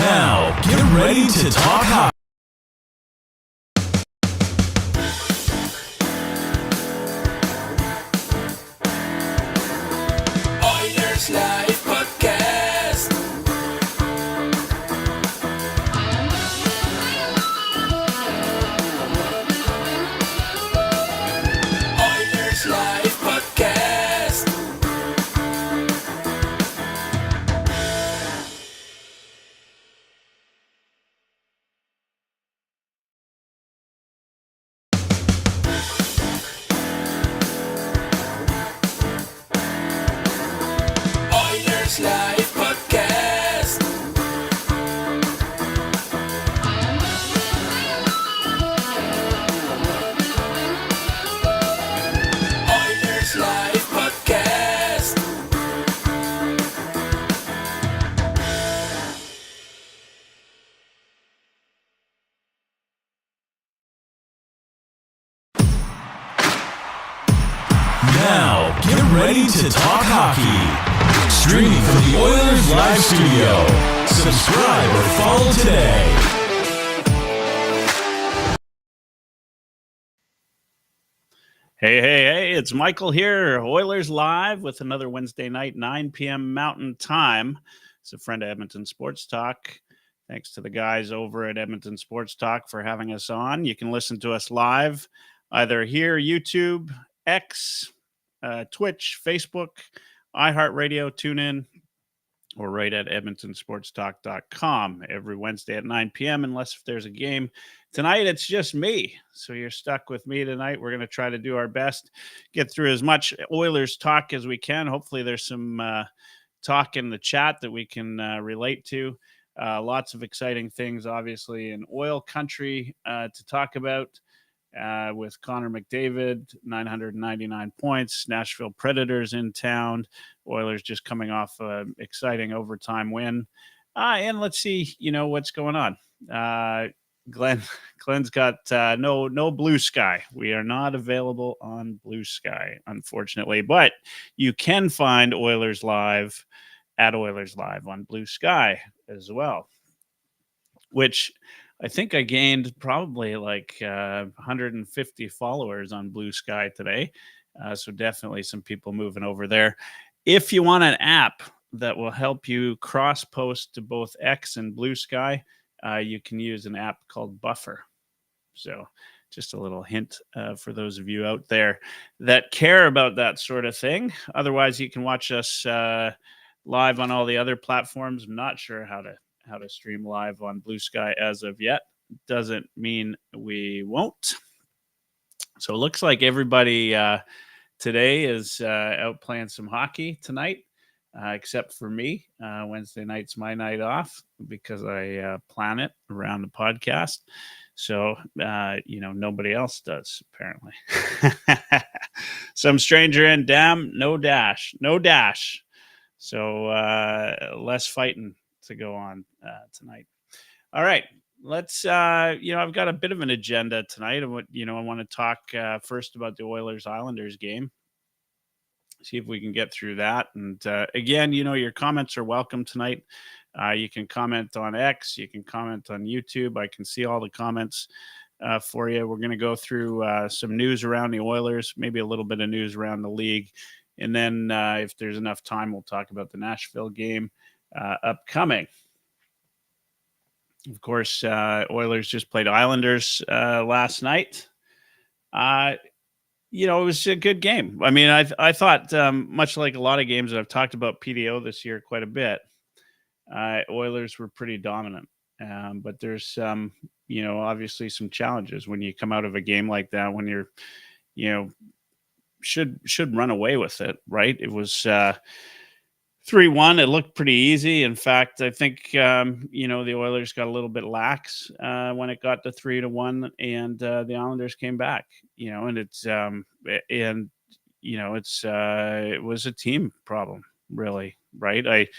Now, get ready to talk hockey. Oilerslive podcast. Oilerslive podcast. Oilerslive podcast. Oilerslive podcast. Now, get ready to talk hockey. Streaming from the Oilers Live Studio. Subscribe or follow today. Hey, it's Michael here, Oilers Live with another Wednesday night, 9 p.m. Mountain Time. It's a friend of Edmonton Sports Talk. Thanks to the guys over at Edmonton Sports Talk for having us on. You can listen to us live either here, YouTube, X, Twitch, Facebook, iHeartRadio, TuneIn, or right at edmontonsportstalk.com every Wednesday at 9 p.m. unless if there's a game. Tonight, it's just me. So you're stuck with me tonight. We're going to try to do our best, get through as much Oilers talk as we can. Hopefully there's some talk in the chat that we can relate to. Lots of exciting things, obviously, in oil country to talk about. With Connor McDavid, 999 points. Nashville Predators in town. Oilers just coming off an exciting overtime win. And let's see, what's going on. Glenn's got no Blue Sky. We are not available on Blue Sky, unfortunately. But you can find Oilers Live at Oilers Live on Blue Sky as well, which I think I gained probably like 150 followers on Blue Sky today. So definitely some people moving over there. If you want an app that will help you cross-post to both X and Blue Sky, you can use an app called Buffer. So just a little hint for those of you out there that care about that sort of thing. Otherwise, you can watch us live on all the other platforms. I'm not sure how to stream live on Blue Sky as of yet. Doesn't mean we won't. So it looks like everybody today is out playing some hockey tonight, except for me. Wednesday night's my night off because I plan it around the podcast. So, nobody else does, apparently. Some stranger in, damn, no dash. So less fighting to go on tonight. All right, let's I've got a bit of an agenda tonight. I want to talk first about the Oilers Islanders game, see if we can get through that. And again, your comments are welcome tonight. You can comment on X, you can comment on YouTube. I can see all the comments for you. We're going to go through some news around the Oilers, maybe a little bit of news around the league, and then if there's enough time, we'll talk about the Nashville game upcoming. Of course, Oilers just played Islanders last night. It was a good game. I mean, I thought, much like a lot of games that I've talked about PDO this year quite a bit, Oilers were pretty dominant. But there's obviously some challenges when you come out of a game like that, when you're, should run away with it, right? It was 3-1. It looked pretty easy. In fact, I think, the Oilers got a little bit lax when it got to 3-1, and the Islanders came back, and it was a team problem, really, right?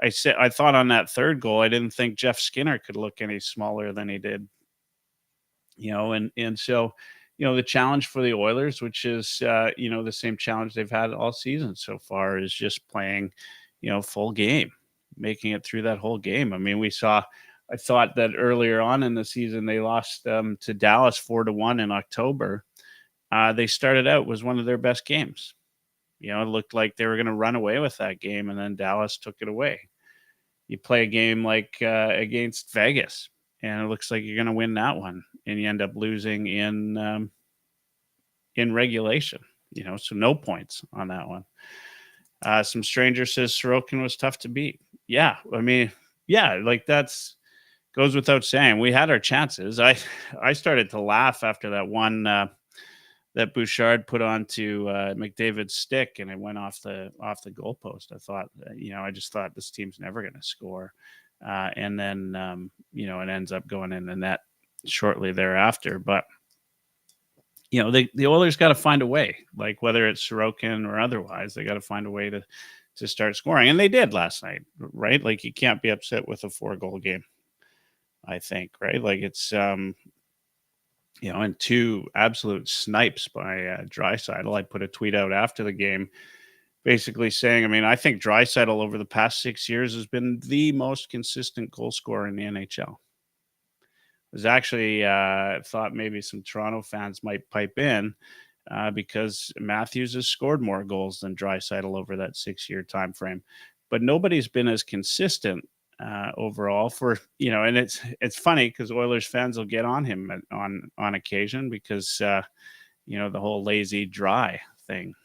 I thought on that third goal, I didn't think Jeff Skinner could look any smaller than he did, and so, the challenge for the Oilers, which is, the same challenge they've had all season so far, is just playing, full game, making it through that whole game. I mean, we saw I thought that earlier on in the season they lost to Dallas 4-1 in October. They started out was one of their best games. You know, it looked like they were going to run away with that game, and then Dallas took it away. You play a game like against Vegas, and it looks like you're going to win that one, and you end up losing in regulation. You know, so no points on that one. Some stranger says Sorokin was tough to beat. Yeah, I mean, yeah, like that's goes without saying. We had our chances. I started to laugh after that one that Bouchard put onto McDavid's stick, and it went off the goalpost. I thought, I just thought this team's never going to score, and then it ends up going in the net shortly thereafter. But the Oilers got to find a way, like whether it's Sorokin or otherwise, they got to find a way to start scoring, and they did last night, right? Like you can't be upset with a 4-goal game, I think, right? Like it's and 2 absolute snipes by Draisaitl. I put a tweet out after the game basically saying, I mean, I think Draisaitl over the past 6 years has been the most consistent goal scorer in the NHL. Was actually thought maybe some Toronto fans might pipe in because Matthews has scored more goals than Draisaitl over that 6-year time frame, but nobody's been as consistent overall for and it's funny because Oilers fans will get on him on occasion because the whole lazy dry thing,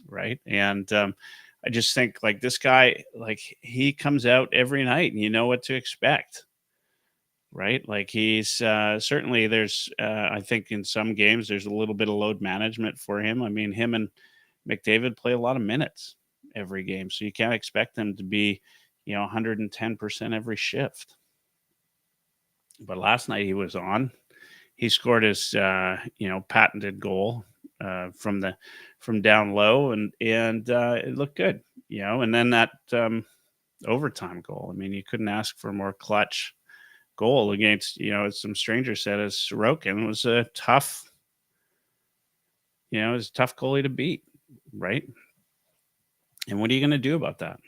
right? And I just think like this guy, like he comes out every night and you know what to expect. Right. Like he's certainly there's I think in some games there's a little bit of load management for him. I mean, him and McDavid play a lot of minutes every game. So you can't expect them to be, 110% every shift. But last night he was on. He scored his patented goal from down low and it looked good, and then that overtime goal. I mean, you couldn't ask for a more clutch goal against, as some stranger said, as Sorokin. It was a tough goalie to beat, right? And what are you going to do about that?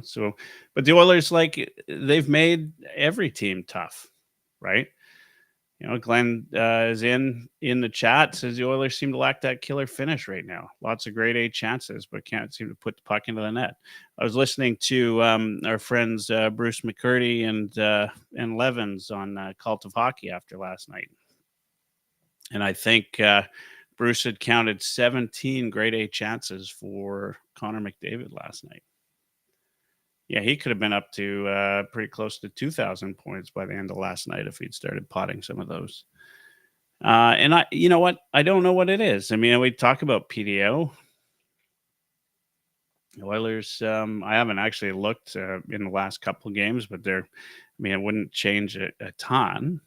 So, but the Oilers, like they've made every team tough, right? Glenn is in the chat, says the Oilers seem to lack that killer finish right now. Lots of grade A chances, but can't seem to put the puck into the net. I was listening to our friends Bruce McCurdy and Levins on Cult of Hockey after last night. And I think Bruce had counted 17 grade A chances for Connor McDavid last night. Yeah, he could have been up to pretty close to 2,000 points by the end of last night if he'd started potting some of those. And you know what? I don't know what it is. I mean, we talk about PDO. The Oilers, I haven't actually looked in the last couple of games, but it wouldn't change a ton.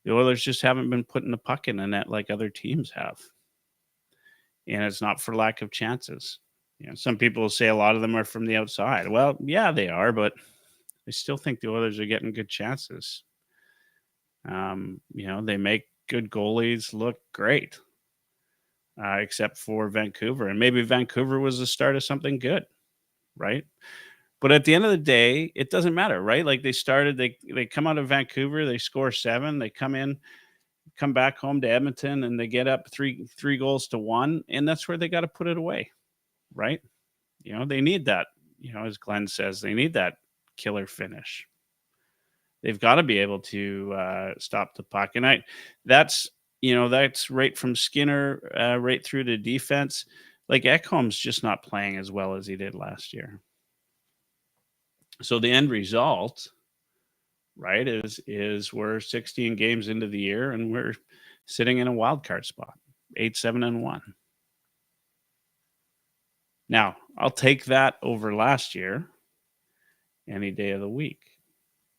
The Oilers just haven't been putting the puck in the net like other teams have. And it's not for lack of chances. Some people say a lot of them are from the outside. Well, yeah, they are, but I still think the Oilers are getting good chances. They make good goalies look great, except for Vancouver. And maybe Vancouver was the start of something good, right? But at the end of the day, it doesn't matter, right? Like they come out of Vancouver, they score 7, they come back home to Edmonton, and they get up 3-1, and that's where they got to put it away. Right. They need that, as Glenn says, they need that killer finish. They've got to be able to stop the puck. And that's right from Skinner right through to defense. Like Ekholm's just not playing as well as he did last year. So the end result, right, is we're 16 games into the year and we're sitting in a wild card spot, 8-7-1. Now, I'll take that over last year any day of the week,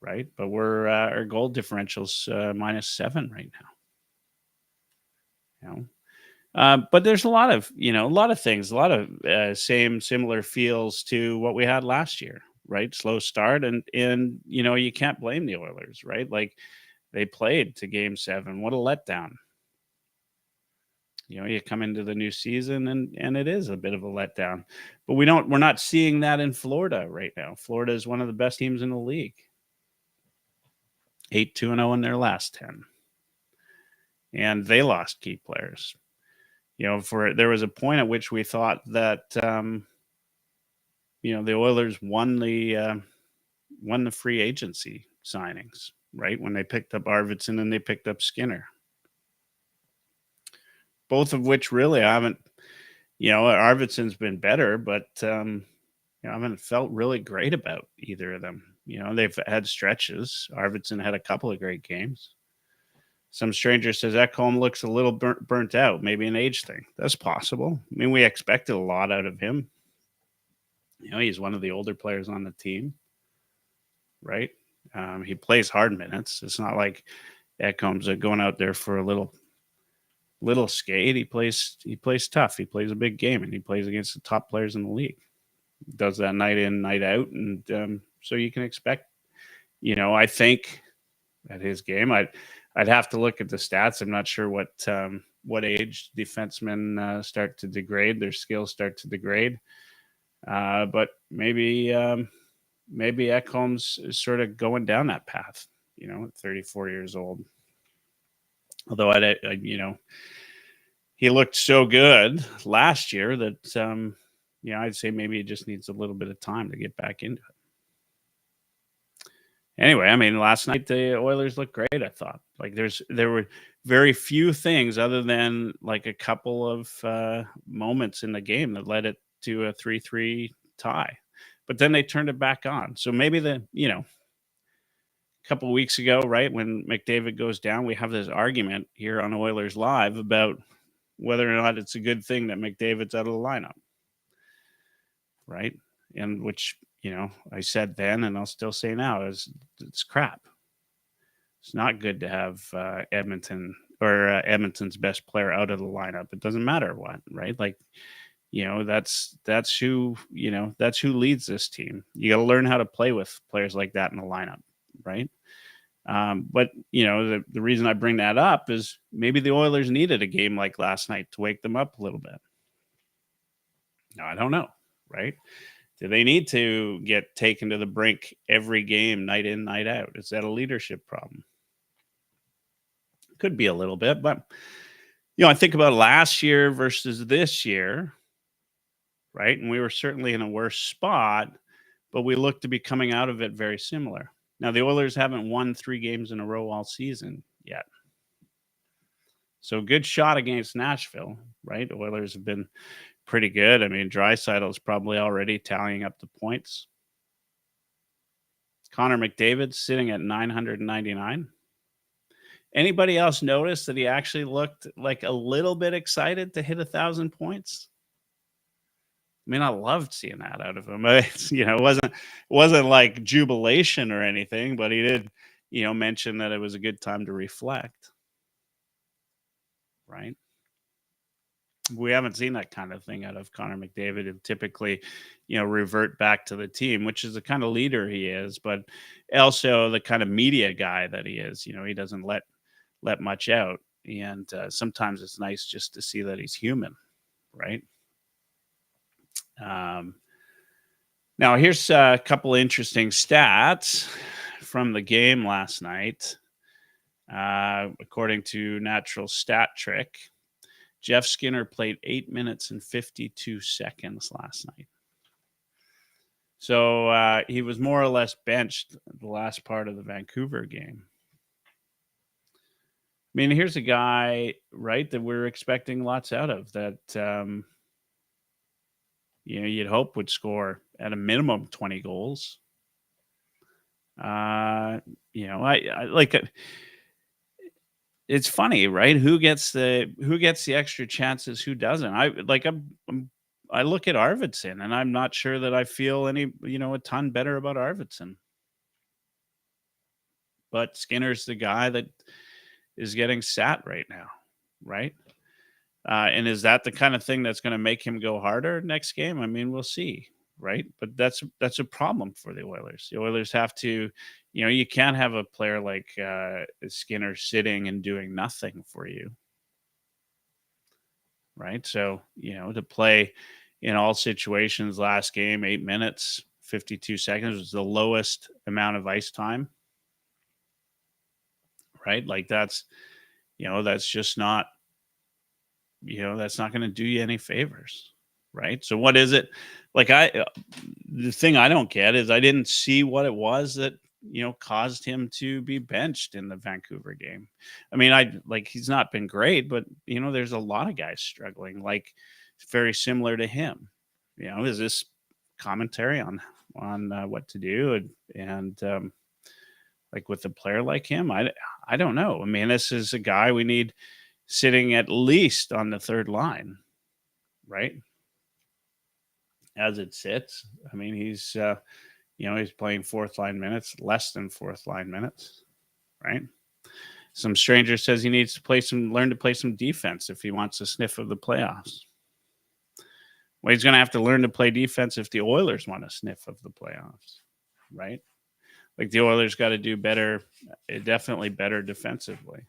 right? But we're our goal differential's -7 right now. But there's a lot of things, a lot of similar feels to what we had last year, right? Slow start, and you can't blame the Oilers, right? Like they played to Game 7. What a letdown. You come into the new season and it is a bit of a letdown, but we're not seeing that in Florida right now. Florida is one of the best teams in the league. 8-2-0 in their last 10. And they lost key players. There was a point at which we thought that the Oilers won the free agency signings, right? When they picked up Arvidsson and they picked up Skinner. Both of which really I haven't, Arvidsson's been better, but I haven't felt really great about either of them. They've had stretches. Arvidsson had a couple of great games. Some stranger says Ekholm looks a little burnt out, maybe an age thing. That's possible. I mean, we expected a lot out of him. He's one of the older players on the team, right? He plays hard minutes. It's not like Ekholm's going out there for a little skate. He plays tough. He plays a big game, and he plays against the top players in the league. He does that night in, night out, and so you can expect. I think at his game, I'd have to look at the stats. I'm not sure what age defensemen start to degrade. Their skills start to degrade. But maybe Ekholm's is sort of going down that path, at 34 years old. Although he looked so good last year that, I'd say maybe he just needs a little bit of time to get back into it. Anyway, I mean, last night the Oilers looked great, I thought. Like there were very few things other than like a couple of moments in the game that led it to a 3-3 tie. But then they turned it back on. So maybe a couple of weeks ago, right, when McDavid goes down, we have this argument here on Oilers Live about whether or not it's a good thing that McDavid's out of the lineup, right? And which, I said then, and I'll still say now, it's crap. It's not good to have Edmonton's best player out of the lineup. It doesn't matter what, right? Like, that's who leads this team. You got to learn how to play with players like that in the lineup, right? But the reason I bring that up is maybe the Oilers needed a game like last night to wake them up a little bit. No, I don't know, right? Do they need to get taken to the brink every game, night in, night out? Is that a leadership problem? Could be a little bit, but I think about last year versus this year, right? And we were certainly in a worse spot, but we look to be coming out of it very similar. Now, the Oilers haven't won 3 games in a row all season yet. So good shot against Nashville, right? The Oilers have been pretty good. I mean, Draisaitl's probably already tallying up the points. Connor McDavid sitting at 999. Anybody else notice that he actually looked like a little bit excited to hit 1,000 points? I mean, I loved seeing that out of him. It wasn't like jubilation or anything, but he did, mention that it was a good time to reflect. Right? We haven't seen that kind of thing out of Connor McDavid, and typically, revert back to the team, which is the kind of leader he is, but also the kind of media guy that he is. He doesn't let much out, and sometimes it's nice just to see that he's human, right? Now here's a couple interesting stats from the game last night. According to Natural Stat Trick, Jeff Skinner played 8 minutes and 52 seconds last night. So he was more or less benched the last part of the Vancouver game. I mean, here's a guy, right, that we're expecting lots out of, that you'd hope would score at a minimum 20 goals. I like it. It's funny, right? Who gets the extra chances? Who doesn't? I look at Arvidsson, and I'm not sure that I feel a ton better about Arvidsson. But Skinner's the guy that is getting sat right now, right? And is that the kind of thing that's going to make him go harder next game? I mean, we'll see, right? But that's a problem for the Oilers. The Oilers have to, you can't have a player like Skinner sitting and doing nothing for you, right? So, to play in all situations last game, 8 minutes, 52 seconds was the lowest amount of ice time. right? Like that's just not, that's not going to do you any favors, right? So what is it? Like the thing I don't get is I didn't see what it was that caused him to be benched in the Vancouver game. I mean, he's not been great, but there's a lot of guys struggling, like very similar to him. Is this commentary on what to do and like with a player like him? I don't know. I mean, this is a guy we need sitting at least on the third line, right? As it sits, I mean, he's he's playing fourth line minutes, less than fourth line minutes, right? Some stranger says he needs to learn to play some defense if he wants a sniff of the playoffs. Well, he's going to have to learn to play defense if the Oilers want a sniff of the playoffs, right? Like the Oilers got to do better, definitely better defensively.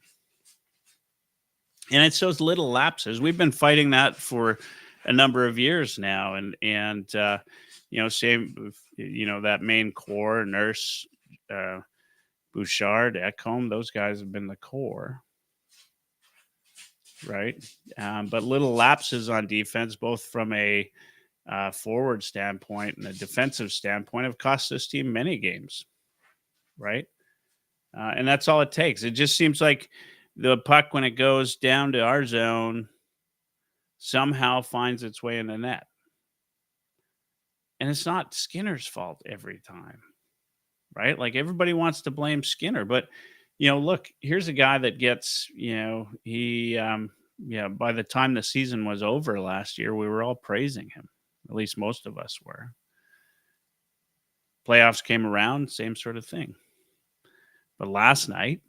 And it's those little lapses. We've been fighting that for a number of years now, and same, that main core, Nurse, Bouchard, Ekholm, those guys have been the core, right? But little lapses on defense, both from a forward standpoint and a defensive standpoint, have cost this team many games, right? And that's all it takes. It just seems like the puck, when it goes down to our zone, somehow finds its way in the net. And it's not Skinner's fault every time, right? Like everybody wants to blame Skinner, but look, here's a guy that gets, he, by the time the season was over last year, we were all praising him. At least most of us were. Playoffs came around, same sort of thing. But last night,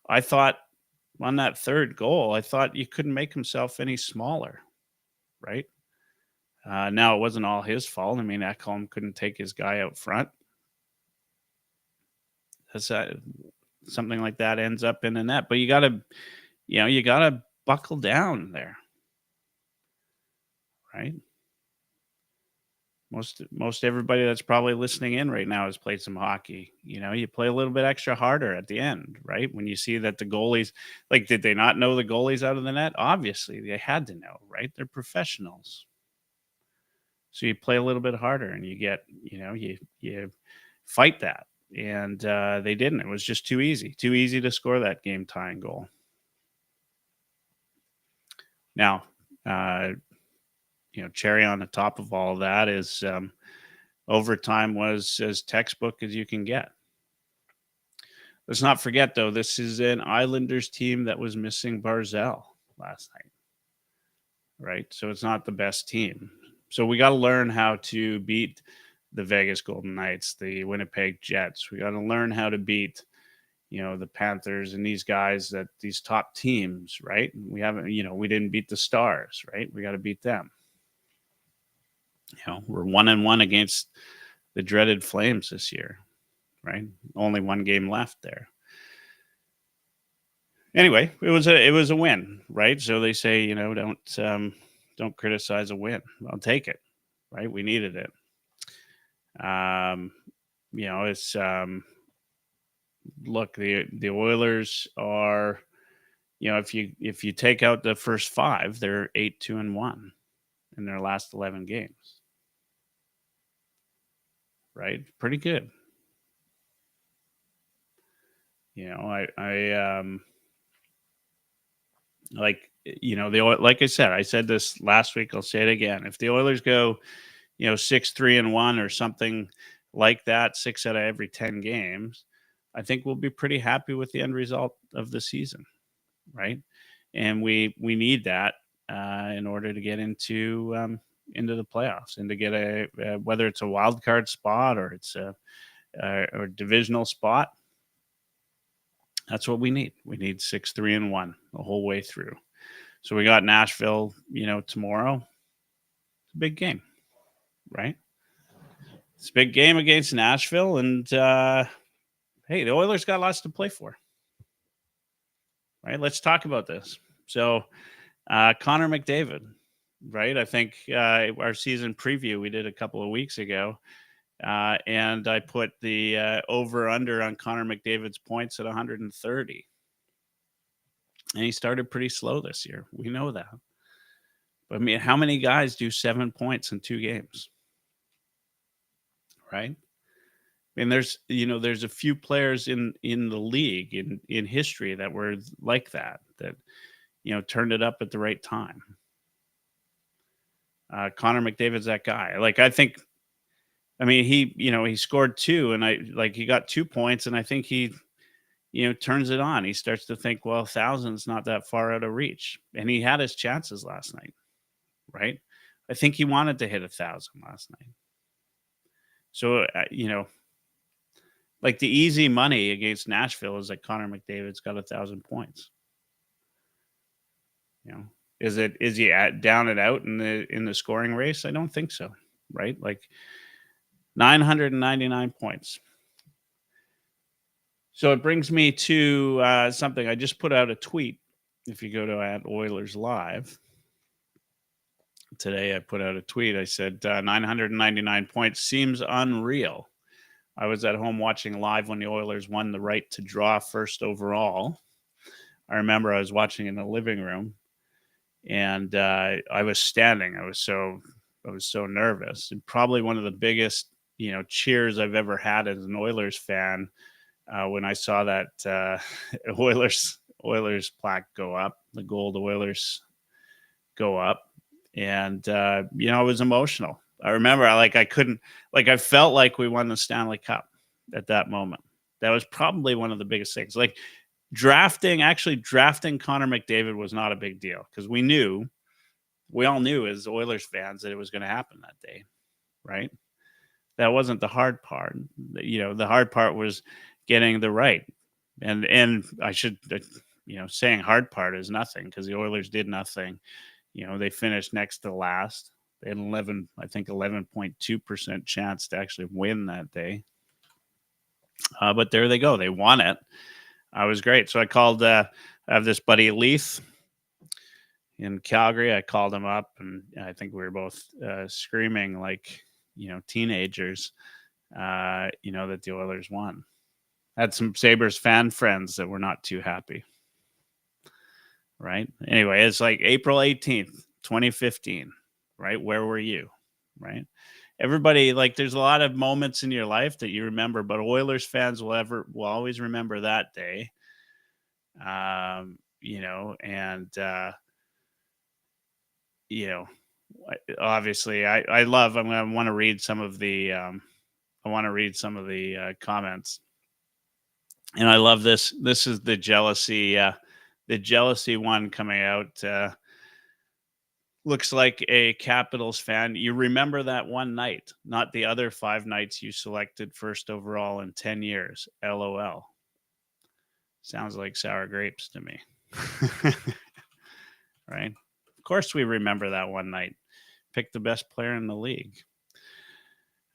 I thought on that third goal, I thought you couldn't make himself any smaller, right? Now, it wasn't all his fault. I mean, Ekholm couldn't take his guy out front. That's something like that ends up in the net. But you got to buckle down there, right? Most everybody that's probably listening in right now has played some hockey. You play a little bit extra harder at the end, right? When you see that the goalies, like, did they not know the goalies out of the net? Obviously, they had to know, right? They're professionals. So you play a little bit harder and you get, you fight that. And they didn't. It was just too easy to score that game tying goal. Now, cherry on the top of all of that is overtime was as textbook as you can get. Let's not forget, though, this is an Islanders team that was missing Barzal last night, right? So it's not the best team. So we got to learn how to beat the Vegas Golden Knights, the Winnipeg Jets. We got to learn how to beat, the Panthers and these guys, these top teams, right? We haven't, we didn't beat the Stars, right? We got to beat them. We're 1-1 against the dreaded Flames this year, right? Only one game left there. Anyway, it was a win, right? So they say, don't criticize a win. I'll take it, right? We needed it. It's look, the Oilers are, if you take out the first 5, they're 8-2-1 in their last 11 games. Right? Pretty good. Like I said this last week, I'll say it again. If the Oilers go, 6-3-1 or something like that, 6 out of every 10 games, I think we'll be pretty happy with the end result of the season, right? And we need that in order to get into the playoffs and to get whether it's a wild card spot or it's a divisional spot. That's what we need. We need 6-3-1 the whole way through. So we got Nashville, tomorrow. It's a big game, right? It's a big game against Nashville, and hey, the Oilers got lots to play for. Right? Let's talk about this. So, Connor McDavid, right? I think our season preview we did a couple of weeks ago, And I put the over-under on Connor McDavid's points at 130. And he started pretty slow this year. We know that. But I mean, how many guys do 7 points in 2 games? Right? I mean, there's a few players in the league in history that were like that turned it up at the right time. Connor McDavid's that guy. Like, he scored 2 and he got 2 points, and I think he turns it on. He starts to think, well, 1,000's not that far out of reach. And he had his chances last night, right? I think he wanted to hit 1,000 last night. So, like the easy money against Nashville is that Connor McDavid's got 1,000 points. Is he down and out in the scoring race? I don't think so, right? Like 999 points. So it brings me to something. I just put out a tweet. If you go to @Oilerslive today, I put out a tweet. I said 999 points seems unreal. I was at home watching live when the Oilers won the right to draw first overall. I remember I was watching in the living room, and I was standing. I was so nervous, and probably one of the biggest cheers I've ever had as an Oilers fan. When I saw that Oilers plaque go up, the gold Oilers go up, and it was emotional. I remember I felt like we won the Stanley Cup at that moment. That was probably one of the biggest things. Like drafting Connor McDavid was not a big deal because we all knew as Oilers fans that it was going to happen that day, right? That wasn't the hard part. The hard part was getting the right. And I should, saying hard part is nothing because the Oilers did nothing. They finished next to last. They had 11.2% chance to actually win that day. But there they go. They won it. It was great. So I called, I have this buddy Leith in Calgary. I called him up, and I think we were both screaming like, teenagers, that the Oilers won. Had some Sabres fan friends that were not too happy. Right? Anyway, it's like April 18th, 2015. Right? Where were you? Right? Everybody, there's a lot of moments in your life that you remember, but Oilers fans will always remember that day. Obviously I want to read some of the comments. And I love this. This is the jealousy one coming out. Looks like a Capitals fan. You remember that one night, not the other 5 nights you selected first overall in 10 years. LOL. Sounds like sour grapes to me. Right? Of course we remember that one night. Picked the best player in the league.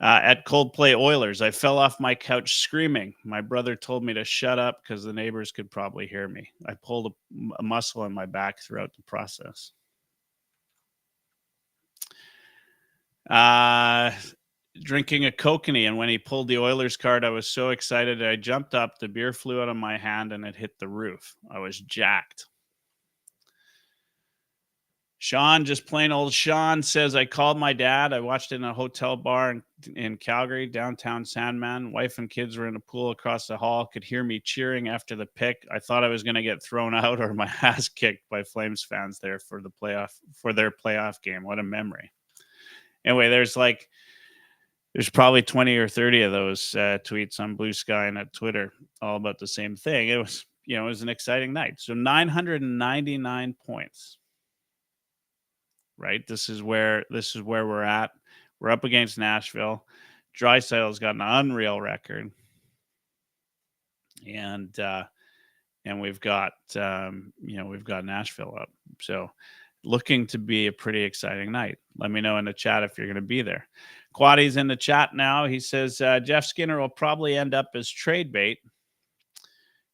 At Coldplay Oilers, I fell off my couch screaming. My brother told me to shut up because the neighbors could probably hear me. I pulled a muscle in my back throughout the process. Drinking a kokanee, and when he pulled the Oilers card, I was so excited I jumped up. The beer flew out of my hand and it hit the roof. I was jacked. Sean, just plain old Sean, says, I called my dad. I watched it in a hotel bar in Calgary, downtown Sandman. Wife and kids were in a pool across the hall, could hear me cheering after the pick. I thought I was going to get thrown out or my ass kicked by Flames fans there for their playoff game. What a memory. Anyway, there's probably 20 or 30 of those tweets on Blue Sky and at Twitter, all about the same thing. It was an exciting night. So 999 points. Right. This is where we're at. We're up against Nashville. Draisaitl's got an unreal record. And we've got Nashville up. So looking to be a pretty exciting night. Let me know in the chat if you're going to be there. Quaddy's in the chat now. He says, Jeff Skinner will probably end up as trade bait.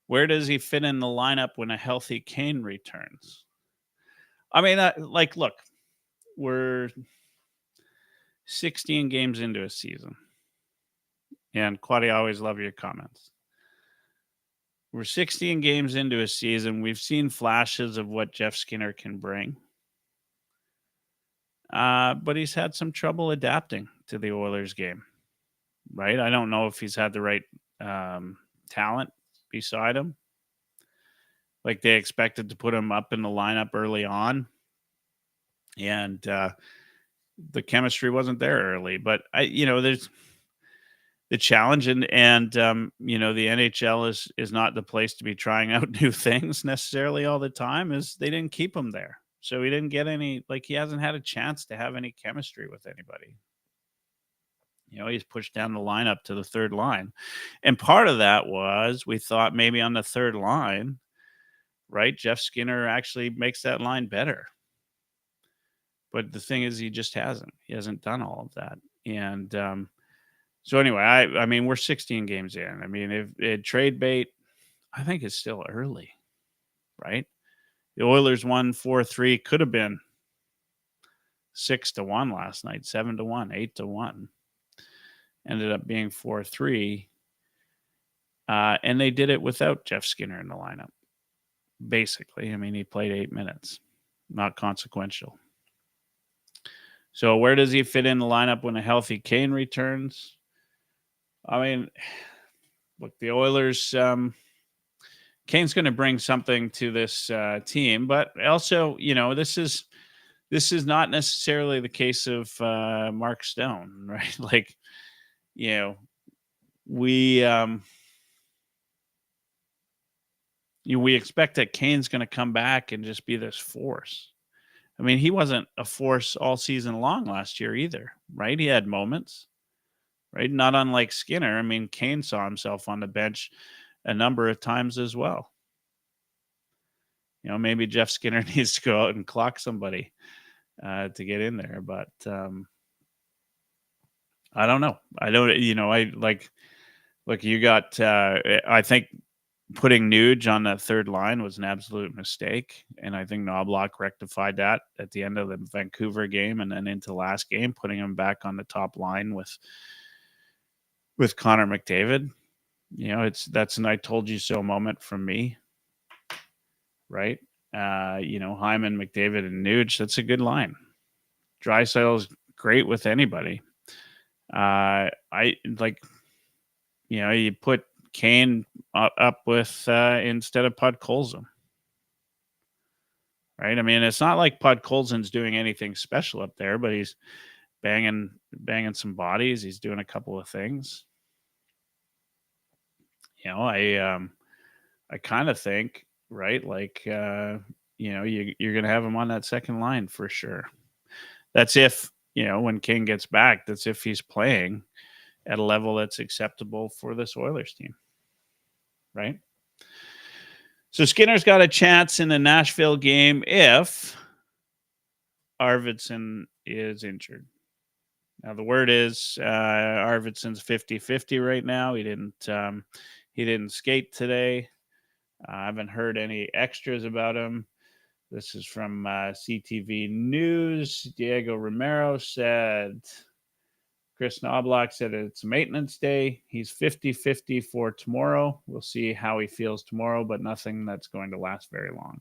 Where does he fit in the lineup when a healthy Kane returns? I mean, look, we're 16 games into a season, And Quaddy, I always love your comments. We're 16 games into a season. We've seen flashes of what Jeff Skinner can bring. But he's had some trouble adapting to the Oilers game, right? I don't know if he's had the right talent beside him. Like they expected to put him up in the lineup early on. And the chemistry wasn't there early. But, there's the challenge and the NHL is not the place to be trying out new things necessarily all the time. Is they didn't keep him there. So he didn't get any, he hasn't had a chance to have any chemistry with anybody. He's pushed down the lineup to the third line. And part of that was we thought maybe on the third line, right, Jeff Skinner actually makes that line better. But the thing is, he just hasn't. He hasn't done all of that. And so anyway, I mean, we're 16 games in. I mean, if trade bait, I think it's still early, right? The Oilers won 4-3, could have been 6-1 last night, 7-1, 8-1. Ended up being 4-3. And they did it without Jeff Skinner in the lineup. Basically, I mean, he played 8 minutes. Not consequential. So where does he fit in the lineup when a healthy Kane returns? I mean, look, the Oilers, Kane's going to bring something to this team, but also, this is not necessarily the case of Mark Stone, right? We expect that Kane's going to come back and just be this force. I mean, he wasn't a force all season long last year either, right? He had moments, right? Not unlike Skinner. I mean, Kane saw himself on the bench a number of times as well. Maybe Jeff Skinner needs to go out and clock somebody to get in there, but I don't know. Look, you got, I think putting Nuge on that third line was an absolute mistake. And I think Knobloch rectified that at the end of the Vancouver game and then into last game, putting him back on the top line with Connor McDavid. That's an I told you so moment from me. Right? Hyman, McDavid, and Nuge, that's a good line. Draisaitl's great with anybody. You put Kane up with instead of Podkolzin. Right? I mean, it's not like Podkolzin's doing anything special up there, but he's banging some bodies. He's doing a couple of things. I kind of think, right? You're going to have him on that second line for sure. That's if, when King gets back, that's if he's playing at a level that's acceptable for this Oilers team. Right? So Skinner's got a chance in the Nashville game if Arvidsson is injured. Now, the word is Arvidsson's 50-50 right now. He didn't skate today. I haven't heard any extras about him. This is from CTV News. Diego Romero said, Chris Knobloch said it's maintenance day. He's 50-50 for tomorrow. We'll see how he feels tomorrow, but nothing that's going to last very long.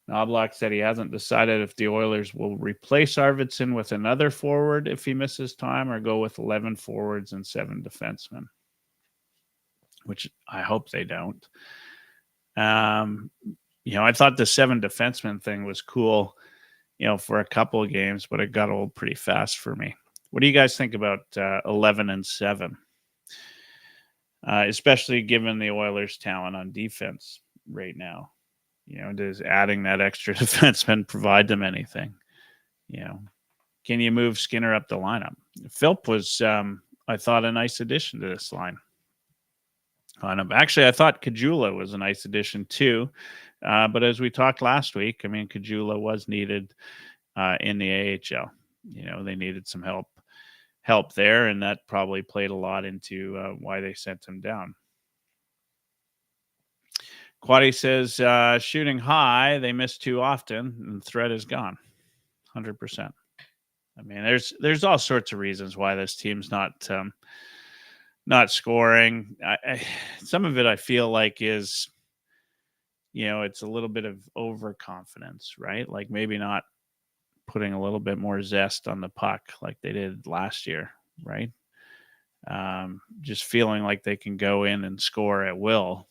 Knobloch said he hasn't decided if the Oilers will replace Arvidsson with another forward if he misses time or go with 11 forwards and 7 defensemen, which I hope they don't. I thought the 7 defensemen thing was cool, for a couple of games, but it got old pretty fast for me. What do you guys think about 11 and 7? Especially given the Oilers' talent on defense right now. Does adding that extra defenseman provide them anything? Can you move Skinner up the lineup? Philp was, I thought, a nice addition to this line. Actually, I thought Kajula was a nice addition too. But as we talked last week, I mean, Kajula was needed in the AHL. They needed some help there, and that probably played a lot into why they sent him down. Quaddy says, shooting high, they miss too often, and the threat is gone. 100%. I mean, there's all sorts of reasons why this team's not scoring. Some of it I feel like is, it's a little bit of overconfidence, right? Like maybe not putting a little bit more zest on the puck like they did last year, right? Just feeling like they can go in and score at will,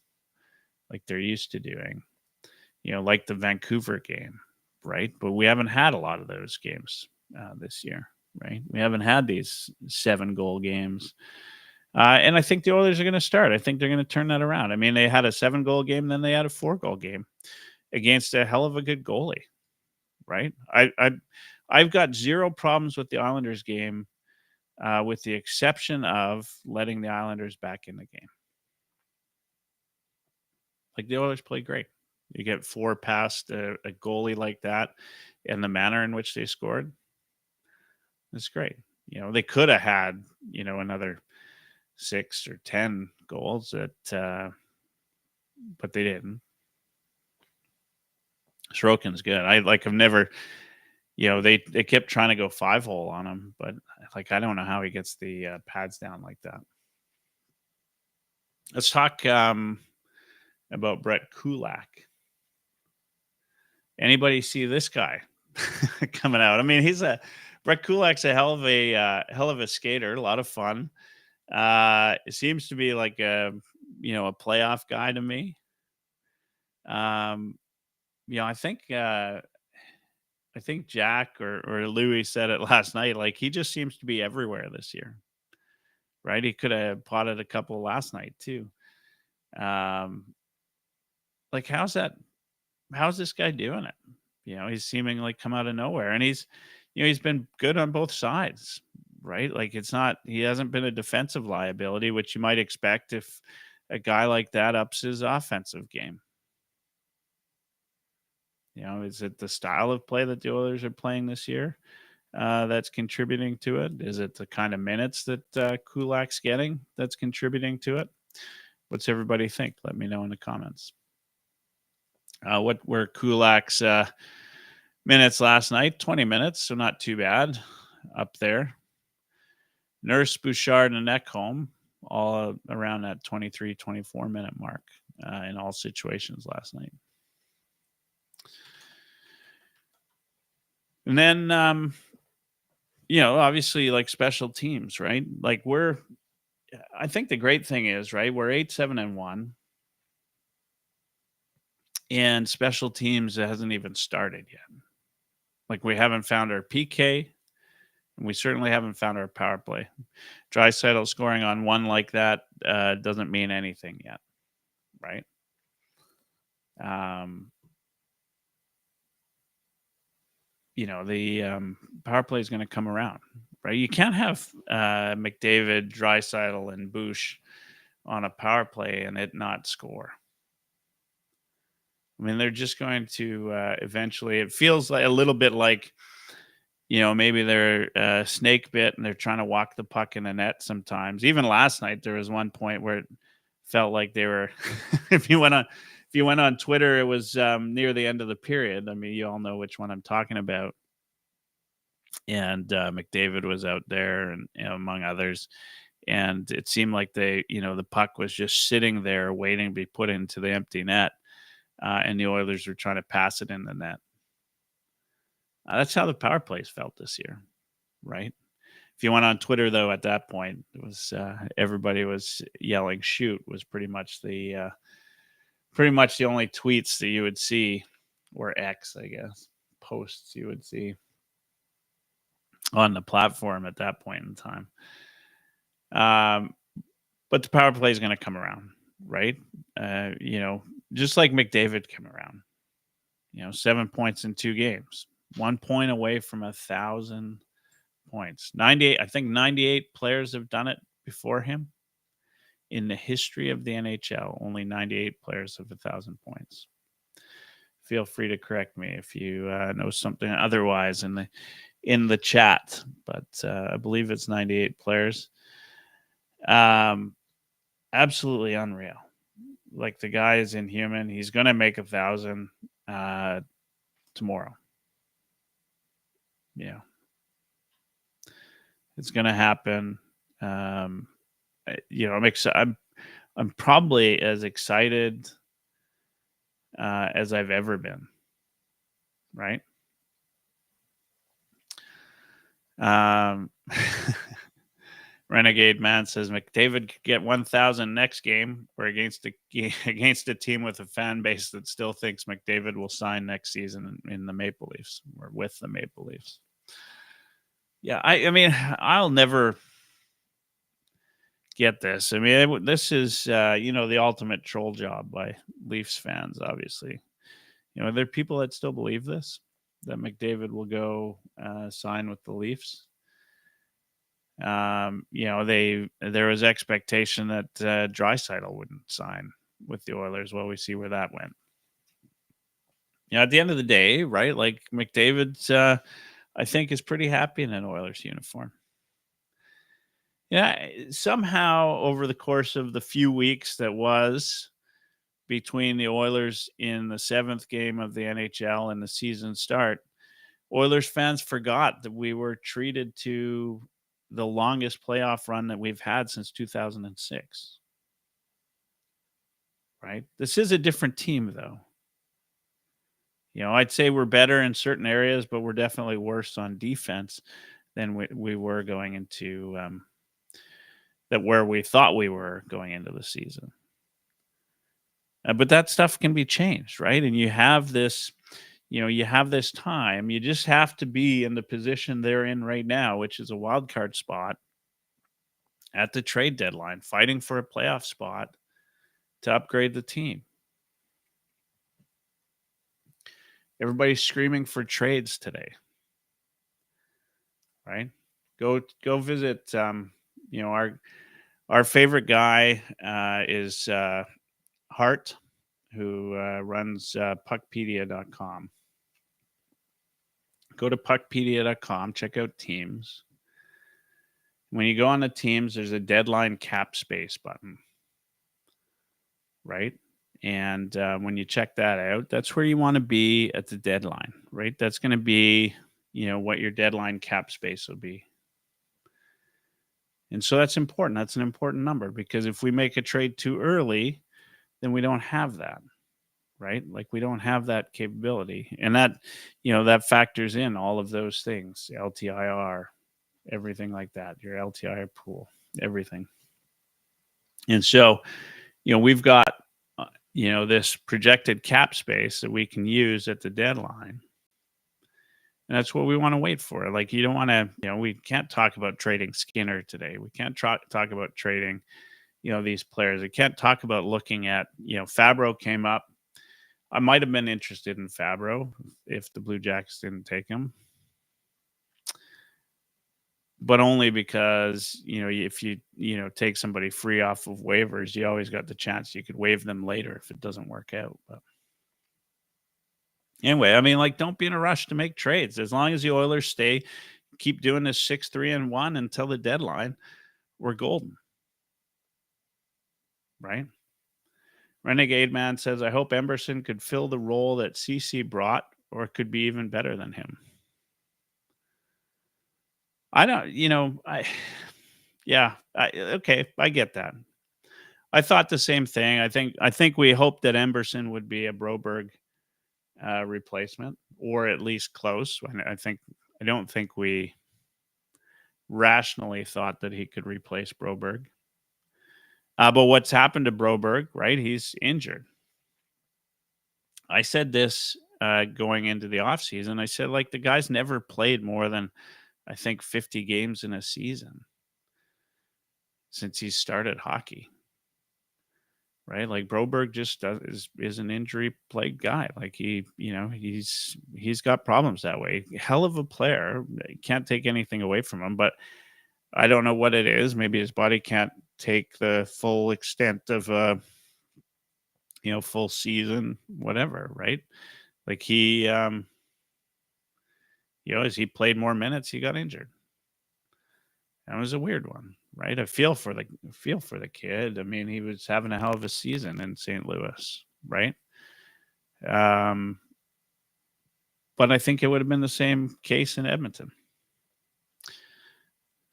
like they're used to doing, like the Vancouver game, right? But we haven't had a lot of those games this year, right? We haven't had these 7-goal games. And I think the Oilers are going to start. I think they're going to turn that around. I mean, they had a 7-goal game, then they had a 4-goal game against a hell of a good goalie, right? I've got zero problems with the Islanders game, with the exception of letting the Islanders back in the game. Like the Oilers play great. You get 4 past a goalie like that, and the manner in which they scored, it's great. They could have had, another 6 or 10 goals but they didn't. Sorokin's good. I've never, they kept trying to go 5-hole on him, but I don't know how he gets the pads down like that. Let's talk about Brett Kulak. Anybody see this guy coming out? I mean, Brett Kulak's a hell of a skater, a lot of fun. It seems to be like a playoff guy to me. I think Jack or Louis said it last night. Like he just seems to be everywhere this year, right? He could have potted a couple last night too. Like how's this guy doing it? He's seeming like come out of nowhere, and he's been good on both sides, right? Like he hasn't been a defensive liability, which you might expect if a guy like that ups his offensive game. Is it the style of play that the Oilers are playing this year that's contributing to it? Is it the kind of minutes that Kulak's getting that's contributing to it? What's everybody think? Let me know in the comments. What were Kulak's minutes last night? 20 minutes, so not too bad up there. Nurse, Bouchard, and Ekholm all around that 23, 24-minute mark in all situations last night. And then, obviously, like special teams, right? Like I think the great thing is, right, we're 8-7-1. And special teams hasn't even started yet. Like we haven't found our PK, and we certainly haven't found our power play. Draisaitl scoring on one like that doesn't mean anything yet, right? The power play is going to come around, right? You can't have McDavid, Draisaitl, and Bush on a power play and it not score. I mean, they're just going to eventually. It feels like a little bit like, maybe they're snake bit and they're trying to walk the puck in the net sometimes. Even last night, there was one point where it felt like they were. If you went on Twitter, it was near the end of the period. I mean, you all know which one I'm talking about. And McDavid was out there, and among others. And it seemed like the puck was just sitting there waiting to be put into the empty net. And the Oilers were trying to pass it in the net. That's how the power plays felt this year, right? If you went on Twitter, though, at that point, it was everybody was yelling "shoot" was pretty much the only tweets that you would see, or X, I guess, posts you would see on the platform at that point in time. But the power play is going to come around, right? Just like McDavid came around. 7 points in 2 games, 1 point away from 1,000 points. 98. I think 98 players have done it before him. In the history of the NHL, only 98 players have 1,000 points. Feel free to correct me if you know something otherwise in the chat, but I believe it's 98 players. Absolutely unreal. Like the guy is inhuman. He's going to make 1,000 tomorrow. Yeah. It's going to happen. I'm probably as excited as I've ever been. Right. Renegade Man says McDavid could get 1,000 next game, or against a team with a fan base that still thinks McDavid will sign next season in the Maple Leafs, or with the Maple Leafs. Yeah, I mean, I'll never get this. I mean, this is the ultimate troll job by Leafs fans. Obviously, there are people that still believe this, that McDavid will go sign with the Leafs. There was expectation that Draisaitl wouldn't sign with the Oilers. Well, we see where that went. At the end of the day, right? Like McDavid, I think, is pretty happy in an Oilers uniform. Yeah, somehow over the course of the few weeks that was between the Oilers in the 7th game of the NHL and the season start, Oilers fans forgot that we were treated to the longest playoff run that we've had since 2006. Right? This is a different team, though. I'd say we're better in certain areas, but we're definitely worse on defense than we were going into where we thought we were going into the season. But that stuff can be changed, right? And you have this time. You just have to be in the position they're in right now, which is a wild card spot at the trade deadline, fighting for a playoff spot to upgrade the team. Everybody's screaming for trades today, right? Go visit. Our favorite guy is Hart, who runs puckpedia.com. Go to puckpedia.com, check out teams. When you go on the teams, there's a deadline cap space button, right? And when you check that out, that's where you want to be at the deadline, right? That's going to be, what your deadline cap space will be. And so that's important. That's an important number, because if we make a trade too early, then we don't have that, right? Like, we don't have that capability. And that, that factors in all of those things, LTIR, everything like that, your LTIR pool, everything. And so, we've got, this projected cap space that we can use at the deadline. And that's what we want to wait for. Like, you don't want to, we can't talk about trading Skinner today. We can't talk about trading, these players. We can't talk about looking at, Fabro came up. I might have been interested in Fabro if the Blue Jackets didn't take him. But only because, if you take somebody free off of waivers, you always got the chance you could waive them later if it doesn't work out. But anyway, I mean, like, don't be in a rush to make trades. As long as the Oilers keep doing this 6-3-1 until the deadline, we're golden. Right? Renegade Man says, I hope Emberson could fill the role that CC brought, or it could be even better than him. I don't, okay, I get that. I thought the same thing. I think we hoped that Emberson would be a Broberg replacement, or at least close. I don't think we rationally thought that he could replace Broberg. But what's happened to Broberg, right? He's injured. I said this going into the offseason. I said, like, the guy's never played more than, I think, 50 games in a season since he started hockey, right? Like, Broberg just is an injury-plagued guy. Like, he's got problems that way. Hell of a player. Can't take anything away from him, but I don't know what it is. Maybe his body can't take the full extent of full season, whatever, right? Like, he as he played more minutes, he got injured. That was a weird one, right? I feel for the kid. I mean, he was having a hell of a season in St. Louis, right? But I think it would have been the same case in Edmonton.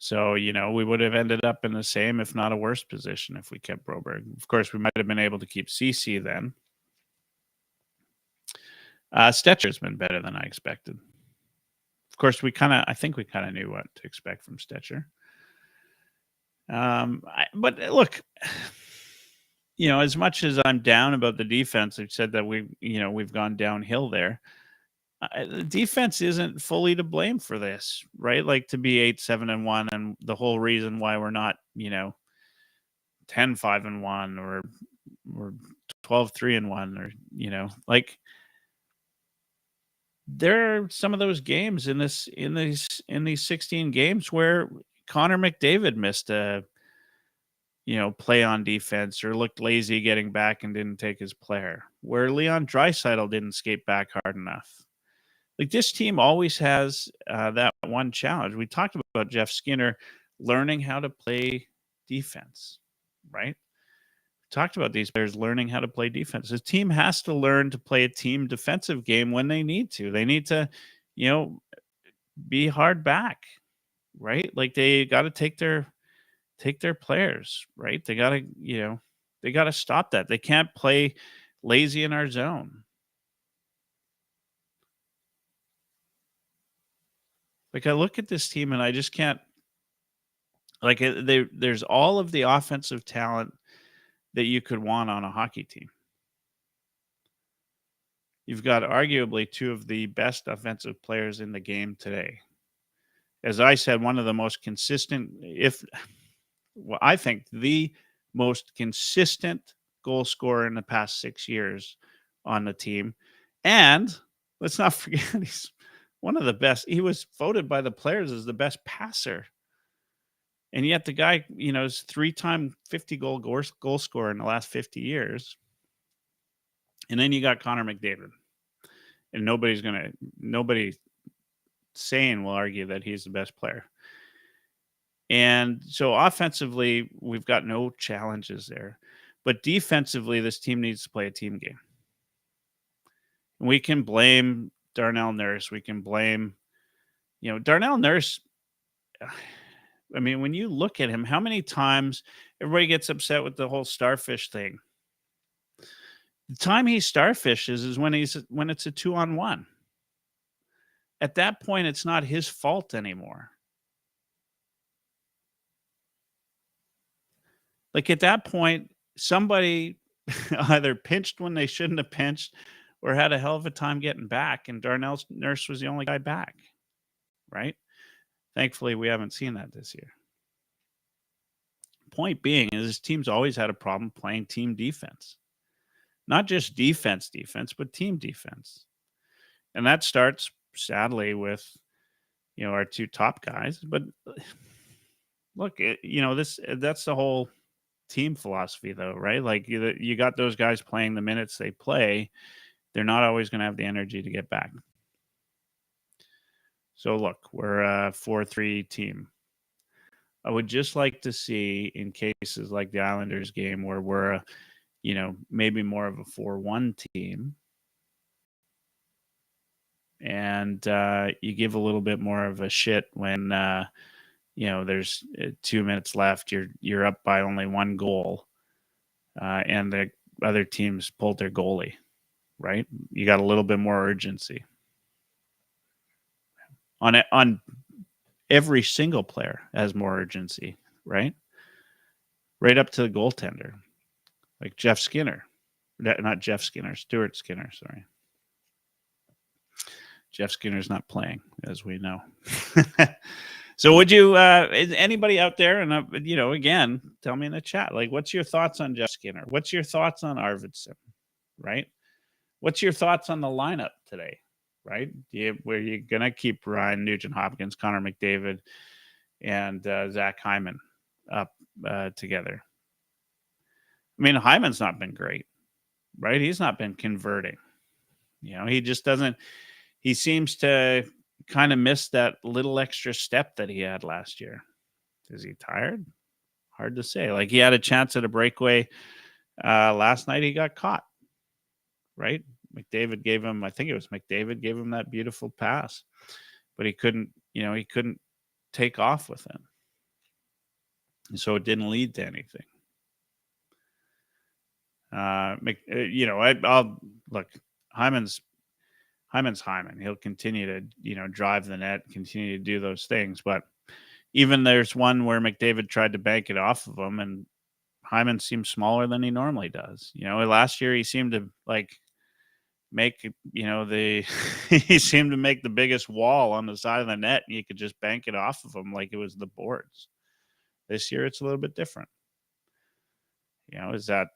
So, we would have ended up in the same, if not a worse position if we kept Broberg. Of course, we might have been able to keep CC then. Stetcher's been better than I expected. Of course, I think we kind of knew what to expect from Stetcher. But look, as much as I'm down about the defense, I've said that we've gone downhill there. The defense isn't fully to blame for this, right? Like to be 8-7-1, and the whole reason why we're not, 10-5-1 or 12-3-1, or like there are some of those games in these 16 games where Connor McDavid missed a play on defense or looked lazy getting back and didn't take his player, where Leon Draisaitl didn't skate back hard enough. Like this team always has that one challenge. We talked about Jeff Skinner learning how to play defense, right? We talked about these players learning how to play defense. The team has to learn to play a team defensive game when they need to. They need to, be hard back, right? Like they got to take their players, right? They got to stop that. They can't play lazy in our zone. Like I look at this team and I just can't, like there's all of the offensive talent that you could want on a hockey team. You've got arguably two of the best offensive players in the game today. As I said, one of the most consistent, I think the most consistent goal scorer in the past 6 years on the team. And let's not forget, he's one of the best. He was voted by the players as the best passer. And yet the guy, is 3-time 50-goal goal scorer in the last 50 years. And then you got Connor McDavid. And nobody sane will argue that he's the best player. And so offensively, we've got no challenges there. But defensively, this team needs to play a team game. And we can blame Darnell Nurse. We can blame, Darnell Nurse. I mean, when you look at him, how many times everybody gets upset with the whole starfish thing? The time he starfishes is when it's a 2-on-1. At that point, it's not his fault anymore. Like at that point, somebody either pinched when they shouldn't have pinched or had a hell of a time getting back, and Darnell Nurse was the only guy back, right? Thankfully, we haven't seen that this year. Point being is this team's always had a problem playing team defense. Not just defense, but team defense. And that starts, sadly, with, our two top guys. But look, that's the whole team philosophy, though, right? Like you got those guys playing the minutes they play. They're not always going to have the energy to get back. So look, we're a 4-3 team. I would just like to see in cases like the Islanders game where we're maybe more of a 4-1 team. And you give a little bit more of a shit when, there's 2 minutes left. You're up by only one goal. And the other teams pulled their goalie, right? You got a little bit more urgency. On every single player has more urgency, right? Right up to the goaltender. Like Jeff Skinner. Not Jeff Skinner, Stuart Skinner, sorry. Jeff Skinner's not playing, as we know. So would you, is anybody out there, and, again, tell me in the chat, like, what's your thoughts on Jeff Skinner? What's your thoughts on Arvidsson, right? What's your thoughts on the lineup today, right? Were you going to keep Ryan Nugent-Hopkins, Connor McDavid, and Zach Hyman up together? I mean, Hyman's not been great, right? He's not been converting. He just doesn't. He seems to kind of miss that little extra step that he had last year. Is he tired? Hard to say. Like he had a chance at a breakaway last night. He got caught, right? McDavid gave him, I think it was McDavid gave him that beautiful pass, but he couldn't take off with him. So it didn't lead to anything. I'll look. Hyman's Hyman. He'll continue to drive the net, continue to do those things. But even there's one where McDavid tried to bank it off of him, and Hyman seems smaller than he normally does. Last year he seemed to make the he seemed to make the biggest wall on the side of the net, and you could just bank it off of him like it was the boards. This year it's a little bit different. Was that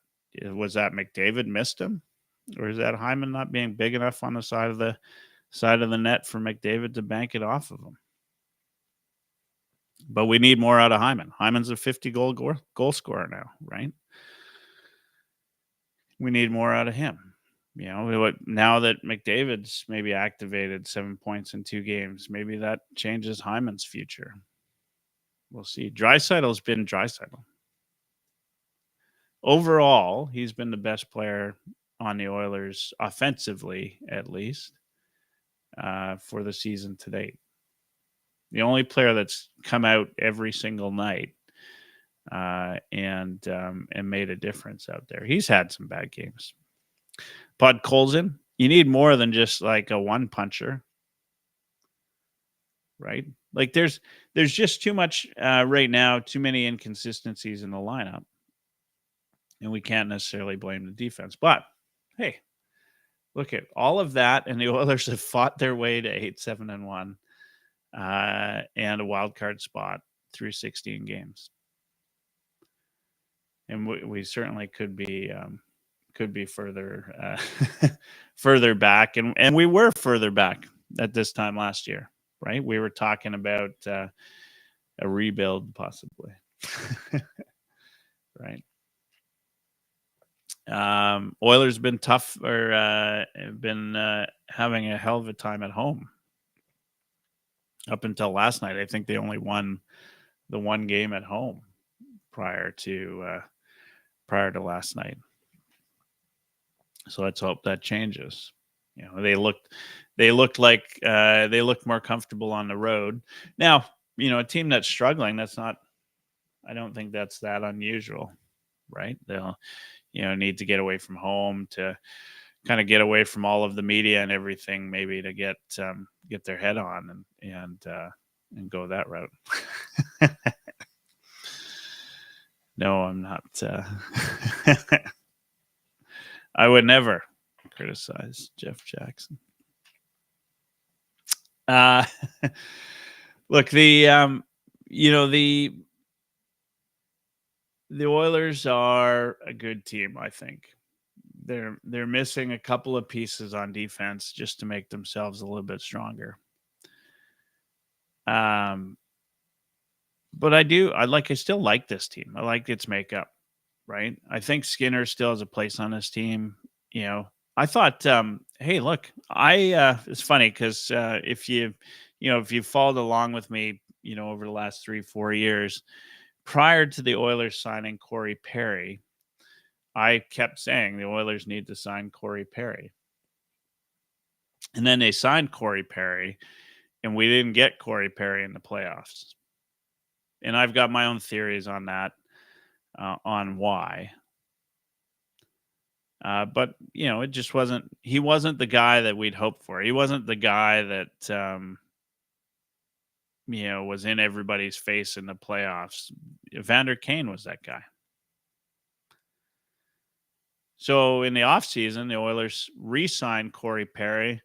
McDavid missed him, or is that Hyman not being big enough on the side of the net for McDavid to bank it off of him? But we need more out of Hyman. Hyman's a 50-goal scorer now, right? We need more out of him. Now that McDavid's maybe activated 7 points in 2 games, maybe that changes Hyman's future. We'll see. Draisaitl's been Draisaitl. Overall, he's been the best player on the Oilers, offensively at least, for the season to date. The only player that's come out every single night and made a difference out there. He's had some bad games. Podkolzin, you need more than just like a one puncher, right? Like there's just too much right now, too many inconsistencies in the lineup, and we can't necessarily blame the defense. But hey, look at all of that, and the Oilers have fought their way to 8-7-1 and a wild card spot through 16 games, and we certainly could be further further back, and we were further back at this time last year, right? We were talking about a rebuild possibly. Right. Oilers been tough, or been having a hell of a time at home up until last night. I think they only won the one game at home prior to last night. So let's hope that changes. They looked more comfortable on the road. Now, a team that's struggling, I don't think that's that unusual, right? They'll, need to get away from home, to kind of get away from all of the media and everything, maybe to get their head on and go that route. No, I'm not. I would never criticize Jeff Jackson. Look, the Oilers are a good team. I think they're missing a couple of pieces on defense just to make themselves a little bit stronger. But I still like this team. I like its makeup. Right. I think Skinner still has a place on this team. I thought, hey, look, it's funny because if you followed along with me, over the last 3-4 years, prior to the Oilers signing Corey Perry, I kept saying the Oilers need to sign Corey Perry. And then they signed Corey Perry, and we didn't get Corey Perry in the playoffs. And I've got my own theories on that. On why. But, it just he wasn't the guy that we'd hoped for. He wasn't the guy that, was in everybody's face in the playoffs. Evander Kane was that guy. So in the offseason, the Oilers re-signed Corey Perry,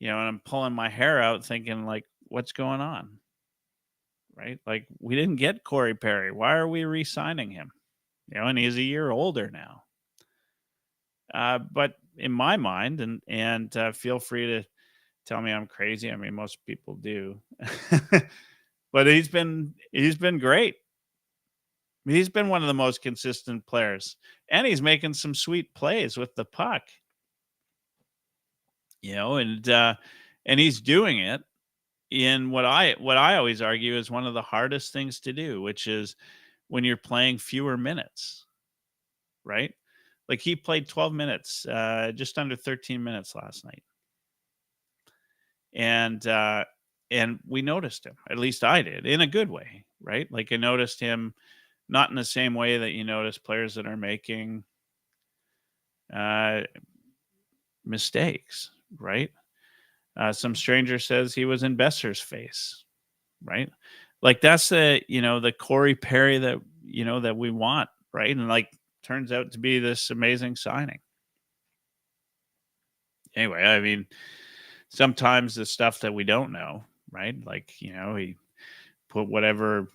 and I'm pulling my hair out thinking, like, what's going on? Right? Like, we didn't get Corey Perry. Why are we re-signing him? And he's a year older now. But in my mind, and feel free to tell me I'm crazy. I mean, most people do. But he's been great. He's been one of the most consistent players, and he's making some sweet plays with the puck. And he's doing it in what I always argue is one of the hardest things to do, which is when you're playing fewer minutes, right? Like he played 12 minutes, just under 13 minutes last night. And we noticed him, at least I did, in a good way, right? Like I noticed him Not in the same way that you notice players that are making mistakes, right? Some stranger says he was in Besser's face, right? Like that's the Corey Perry that we want, right? And like turns out to be this amazing signing. Anyway, I mean, sometimes the stuff that we don't know, right? Like, he put whatever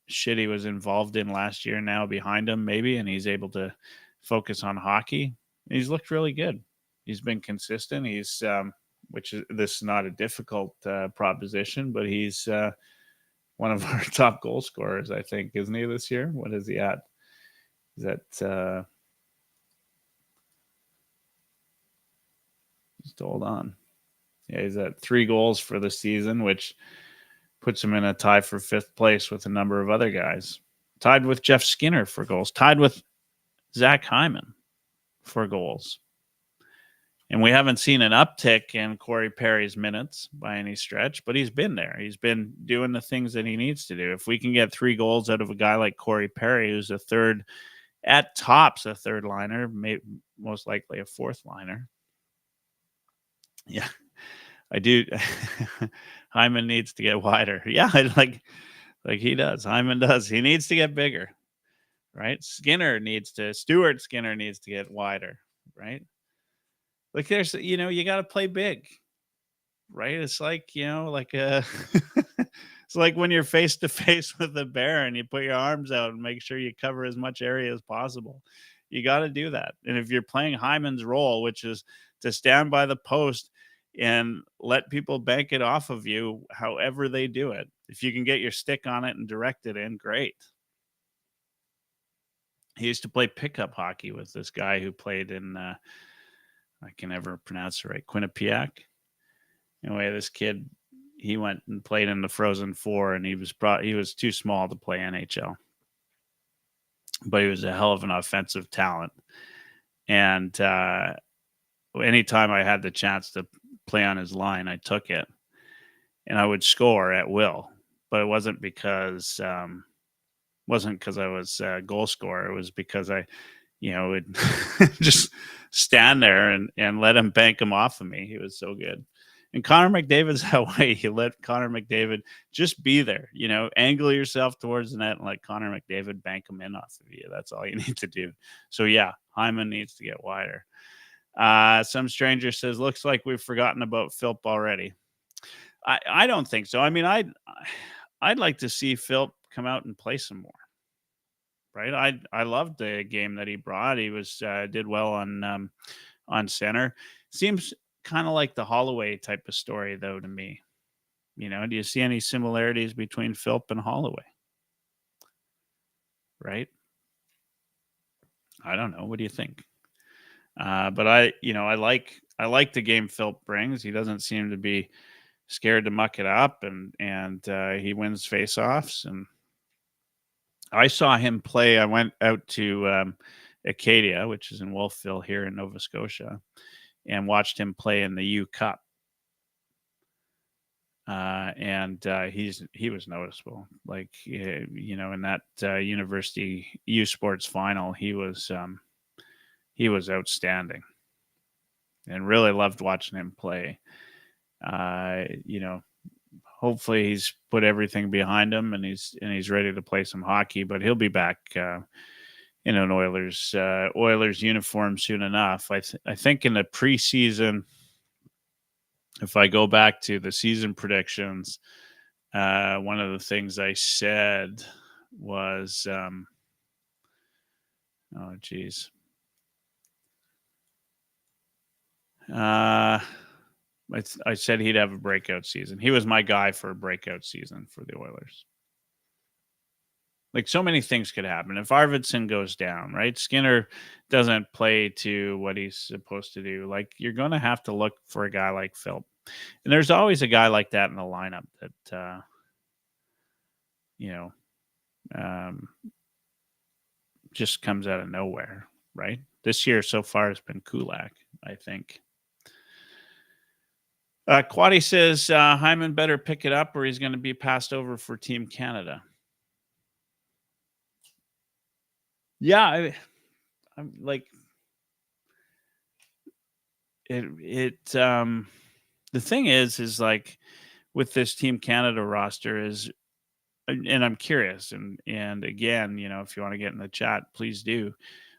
shit he was involved in last year now behind him, maybe, and he's able to focus on hockey. He's looked really good. He's been consistent. He's, which is this is not a difficult proposition, but he's one of our top goal scorers, I think, isn't he this year? What is he at? Is that just hold on. Yeah, he's at 3 goals for the season, which puts him in a tie for 5th place with a number of other guys. Tied with Jeff Skinner for goals. Tied with Zach Hyman for goals. And we haven't seen an uptick in Corey Perry's minutes by any stretch, but he's been there. He's been doing the things that he needs to do. If we can get 3 goals out of a guy like Corey Perry, who's at tops a third liner, most likely a fourth liner. Yeah, I do. Hyman needs to get wider. Yeah, like he does. Hyman does. He needs to get bigger, right? Stuart Skinner needs to get wider, right? Like there's, you got to play big, right? It's like, it's like when you're face to face with a bear and you put your arms out and make sure you cover as much area as possible. You got to do that. And if you're playing Hyman's role, which is to stand by the post and let people bank it off of you, however they do it, if you can get your stick on it and direct it in, great. He used to play pickup hockey with this guy who played in, I can never pronounce it right, Quinnipiac. Anyway, this kid, he went and played in the Frozen Four, and he was too small to play NHL. But he was a hell of an offensive talent. And anytime I had the chance to play on his line, I took it. And I would score at will. But it wasn't because I was a goal scorer. It was because I would just stand there and let him bank him off of me. He was so good. And Connor McDavid's that way. You let Connor McDavid just be there, angle yourself towards the net and let Connor McDavid bank him in off of you. That's all you need to do. So yeah, Hyman needs to get wider. Some stranger says, looks like we've forgotten about Philp already. I don't think so. I mean, I'd like to see Philp come out and play some more. Right. I loved the game that he brought. He did well on center. Seems kind of like the Holloway type of story, though, to me. Do you see any similarities between Philp and Holloway? Right. I don't know. What do you think? But I like the game Philp brings. He doesn't seem to be scared to muck it up, and he wins faceoffs. And I saw him play. I went out to Acadia, which is in Wolfville here in Nova Scotia, and watched him play in the U Cup. And he was noticeable. Like, in that university U Sports final, he was outstanding, and really loved watching him play. Hopefully he's put everything behind him and he's ready to play some hockey, but he'll be back in an Oilers uniform soon enough. I think in the preseason, if I go back to the season predictions, one of the things I said was, oh geez. I said he'd have a breakout season. He was my guy for a breakout season for the Oilers. Like, so many things could happen. If Arvidsson goes down, right? Skinner doesn't play to what he's supposed to do. Like, you're going to have to look for a guy like Philp. And there's always a guy like that in the lineup that, just comes out of nowhere, right? This year so far has been Kulak, I think. Quaddy says Hyman better pick it up or he's going to be passed over for Team Canada. Yeah, I'm like it. The thing is like with this Team Canada roster is, and I'm curious, and again, if you want to get in the chat, please do.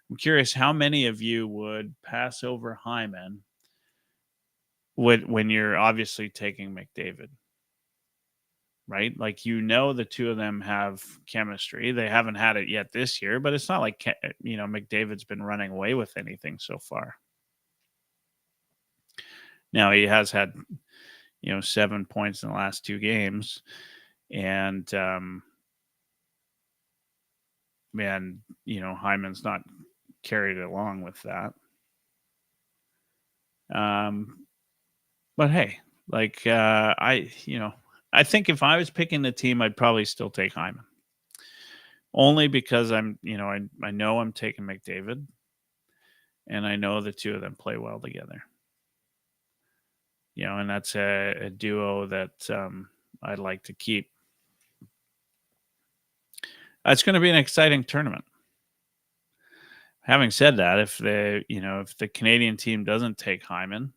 I'm curious how many of you would pass over Hyman when you're obviously taking McDavid, right? Like, the two of them have chemistry. They haven't had it yet this year, but it's not like McDavid's been running away with anything so far. Now he has had 7 points in the last 2 games, and Hyman's not carried along with that. But hey, like I think if I was picking the team, I'd probably still take Hyman. Only because I know I'm taking McDavid, and I know the two of them play well together. And that's a duo that I'd like to keep. It's going to be an exciting tournament. Having said that, if the Canadian team doesn't take Hyman,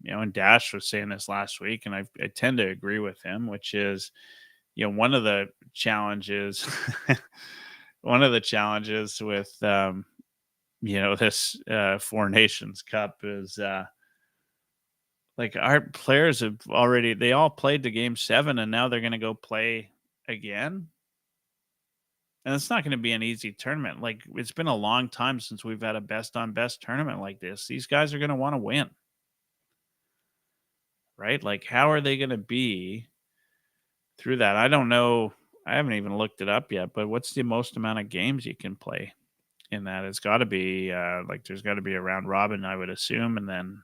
and Dash was saying this last week, and I tend to agree with him, which is, one of the challenges, with, this Four Nations Cup is, like, our players they all played to Game 7, and now they're going to go play again. And it's not going to be an easy tournament. Like, it's been a long time since we've had a best-on-best tournament like this. These guys are going to want to win. Right? Like, how are they going to be through that? I don't know. I haven't even looked it up yet, but what's the most amount of games you can play in that? It's got to be there's got to be a round robin, I would assume, and then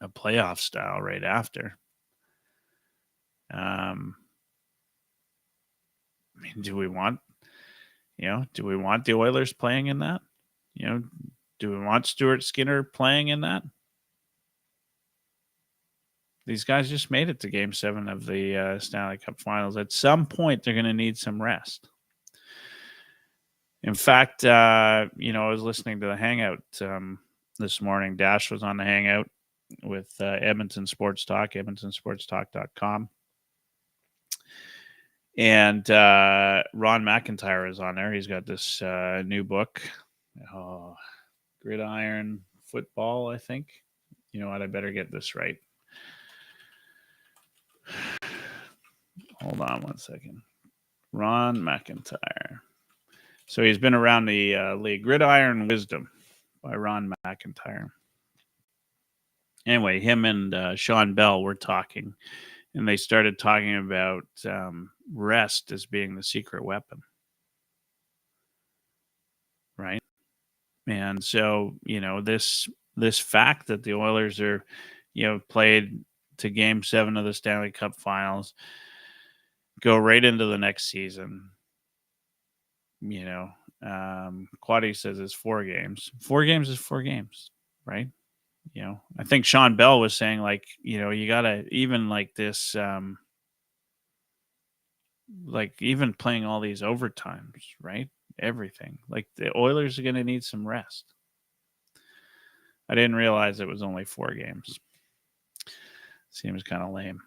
a playoff style right after. I mean, do we want the Oilers playing in that? Do we want Stuart Skinner playing in that? These guys just made it to Game 7 of the Stanley Cup Finals. At some point, they're going to need some rest. In fact, I was listening to the Hangout this morning. Dash was on the Hangout with Edmonton Sports Talk, edmontonsportstalk.com. And Ron McIntyre is on there. He's got this new book, Gridiron Football, I think. You know what? I better get this right. Hold on one second. Ron McIntyre. So he's been around the league. Gridiron Wisdom by Ron McIntyre. Anyway, him and Sean Bell were talking, and they started talking about rest as being the secret weapon. Right? And so, this fact that the Oilers are, played to Game 7 of the Stanley Cup Finals, go right into the next season. Quaddy says it's 4 games. 4 games is 4 games, right? I think Sean Bell was saying, like, you gotta, even like this, like even playing all these overtimes, right? Everything. Like, the Oilers are gonna need some rest. I didn't realize it was only 4 games. Seems kind of lame.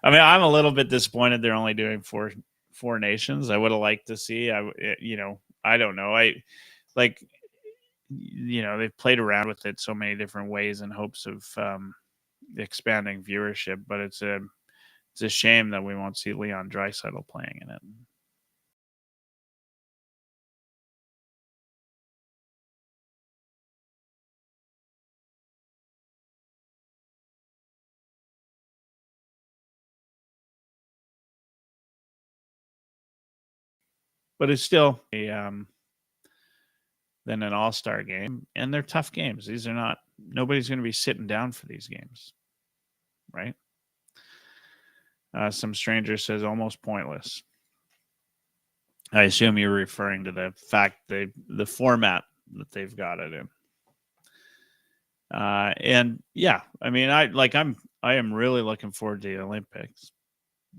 I mean, I'm a little bit disappointed they're only doing four nations. I would have liked to see. I don't know. They've played around with it so many different ways in hopes of expanding viewership, but it's a shame that we won't see Leon Draisaitl playing in it. But it's still than an all-star game, and they're tough games. These are not. Nobody's going to be sitting down for these games, right? Some stranger says almost pointless. I assume you're referring to the fact the format that they've got it in. And yeah, I mean, I am really looking forward to the Olympics.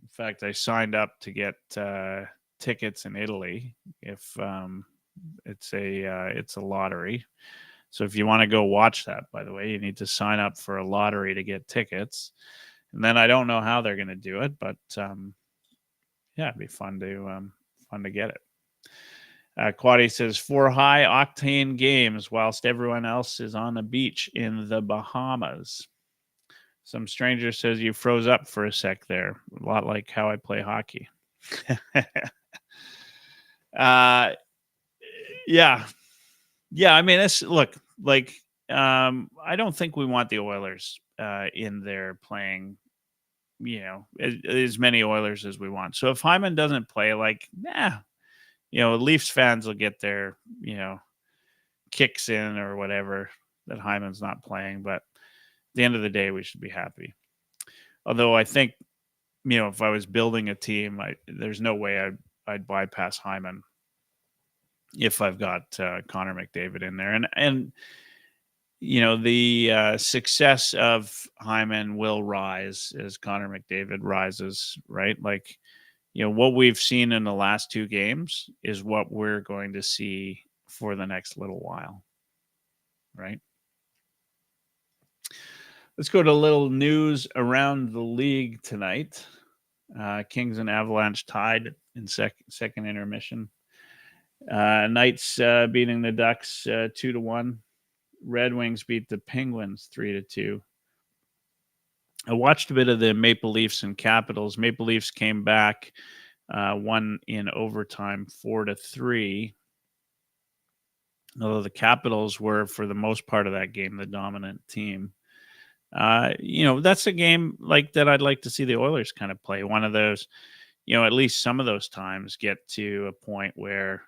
In fact, I signed up to get tickets in Italy if it's a lottery. So if you want to go watch that, by the way, you need to sign up for a lottery to get tickets. And then I don't know how they're going to do it, but yeah, it'd be fun to get it. Quaddy says 4 high octane games whilst everyone else is on the beach in the Bahamas. Some stranger says you froze up for a sec there. A lot like how I play hockey. Yeah. Yeah, I mean, look, like, I don't think we want the Oilers in there playing, as many Oilers as we want. So if Hyman doesn't play, like, Leafs fans will get their, kicks in or whatever that Hyman's not playing. But at the end of the day, we should be happy. Although I think, if I was building a team, there's no way I'd bypass Hyman if I've got Connor McDavid in there. And the success of Hyman will rise as Connor McDavid rises, right? Like, what we've seen in the last 2 games is what we're going to see for the next little while, right? Let's go to a little news around the league tonight. Kings and Avalanche tied in second intermission. Knights beating the Ducks 2-1. Red Wings beat the Penguins 3-2. I watched a bit of the Maple Leafs and Capitals. Maple Leafs came back, won in overtime 4-3. Although the Capitals were, for the most part of that game, the dominant team. That's a game like that I'd like to see the Oilers kind of play. One of those, at least some of those times get to a point where,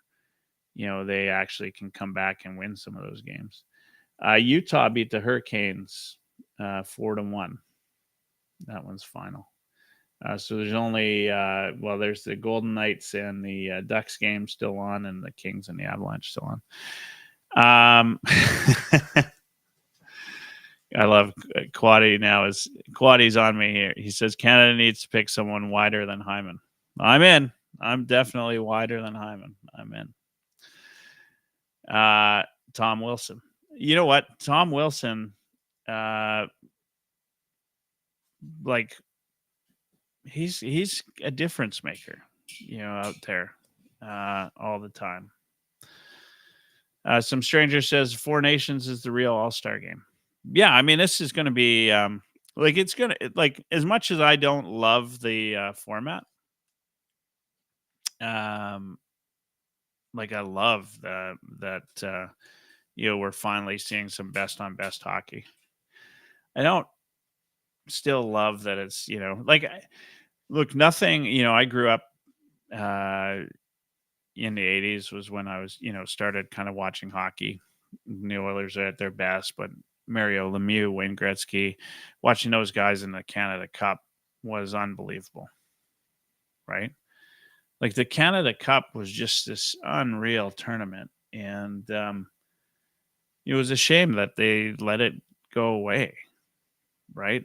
they actually can come back and win some of those games. Utah beat the Hurricanes 4-1. That one's final. So there's only, there's the Golden Knights and the Ducks game still on, and the Kings and the Avalanche still on. I love Quaddy now. Quaddy's on me here. He says Canada needs to pick someone wider than Hyman. I'm in. I'm definitely wider than Hyman. I'm in. Tom Wilson. You know what? Tom Wilson, he's a difference maker, out there all the time. Some stranger says 4 Nations is the real all-star game. Yeah, I mean, this is going to be it's going to, as much as I don't love the format, I love that we're finally seeing some best on best hockey. I don't still love that it's, nothing, I grew up in the 80s was when I was, started kind of watching hockey. The Oilers are at their best, but Mario Lemieux, Wayne Gretzky, watching those guys in the Canada Cup was unbelievable, right? Like the Canada Cup was just this unreal tournament, and it was a shame that they let it go away, right?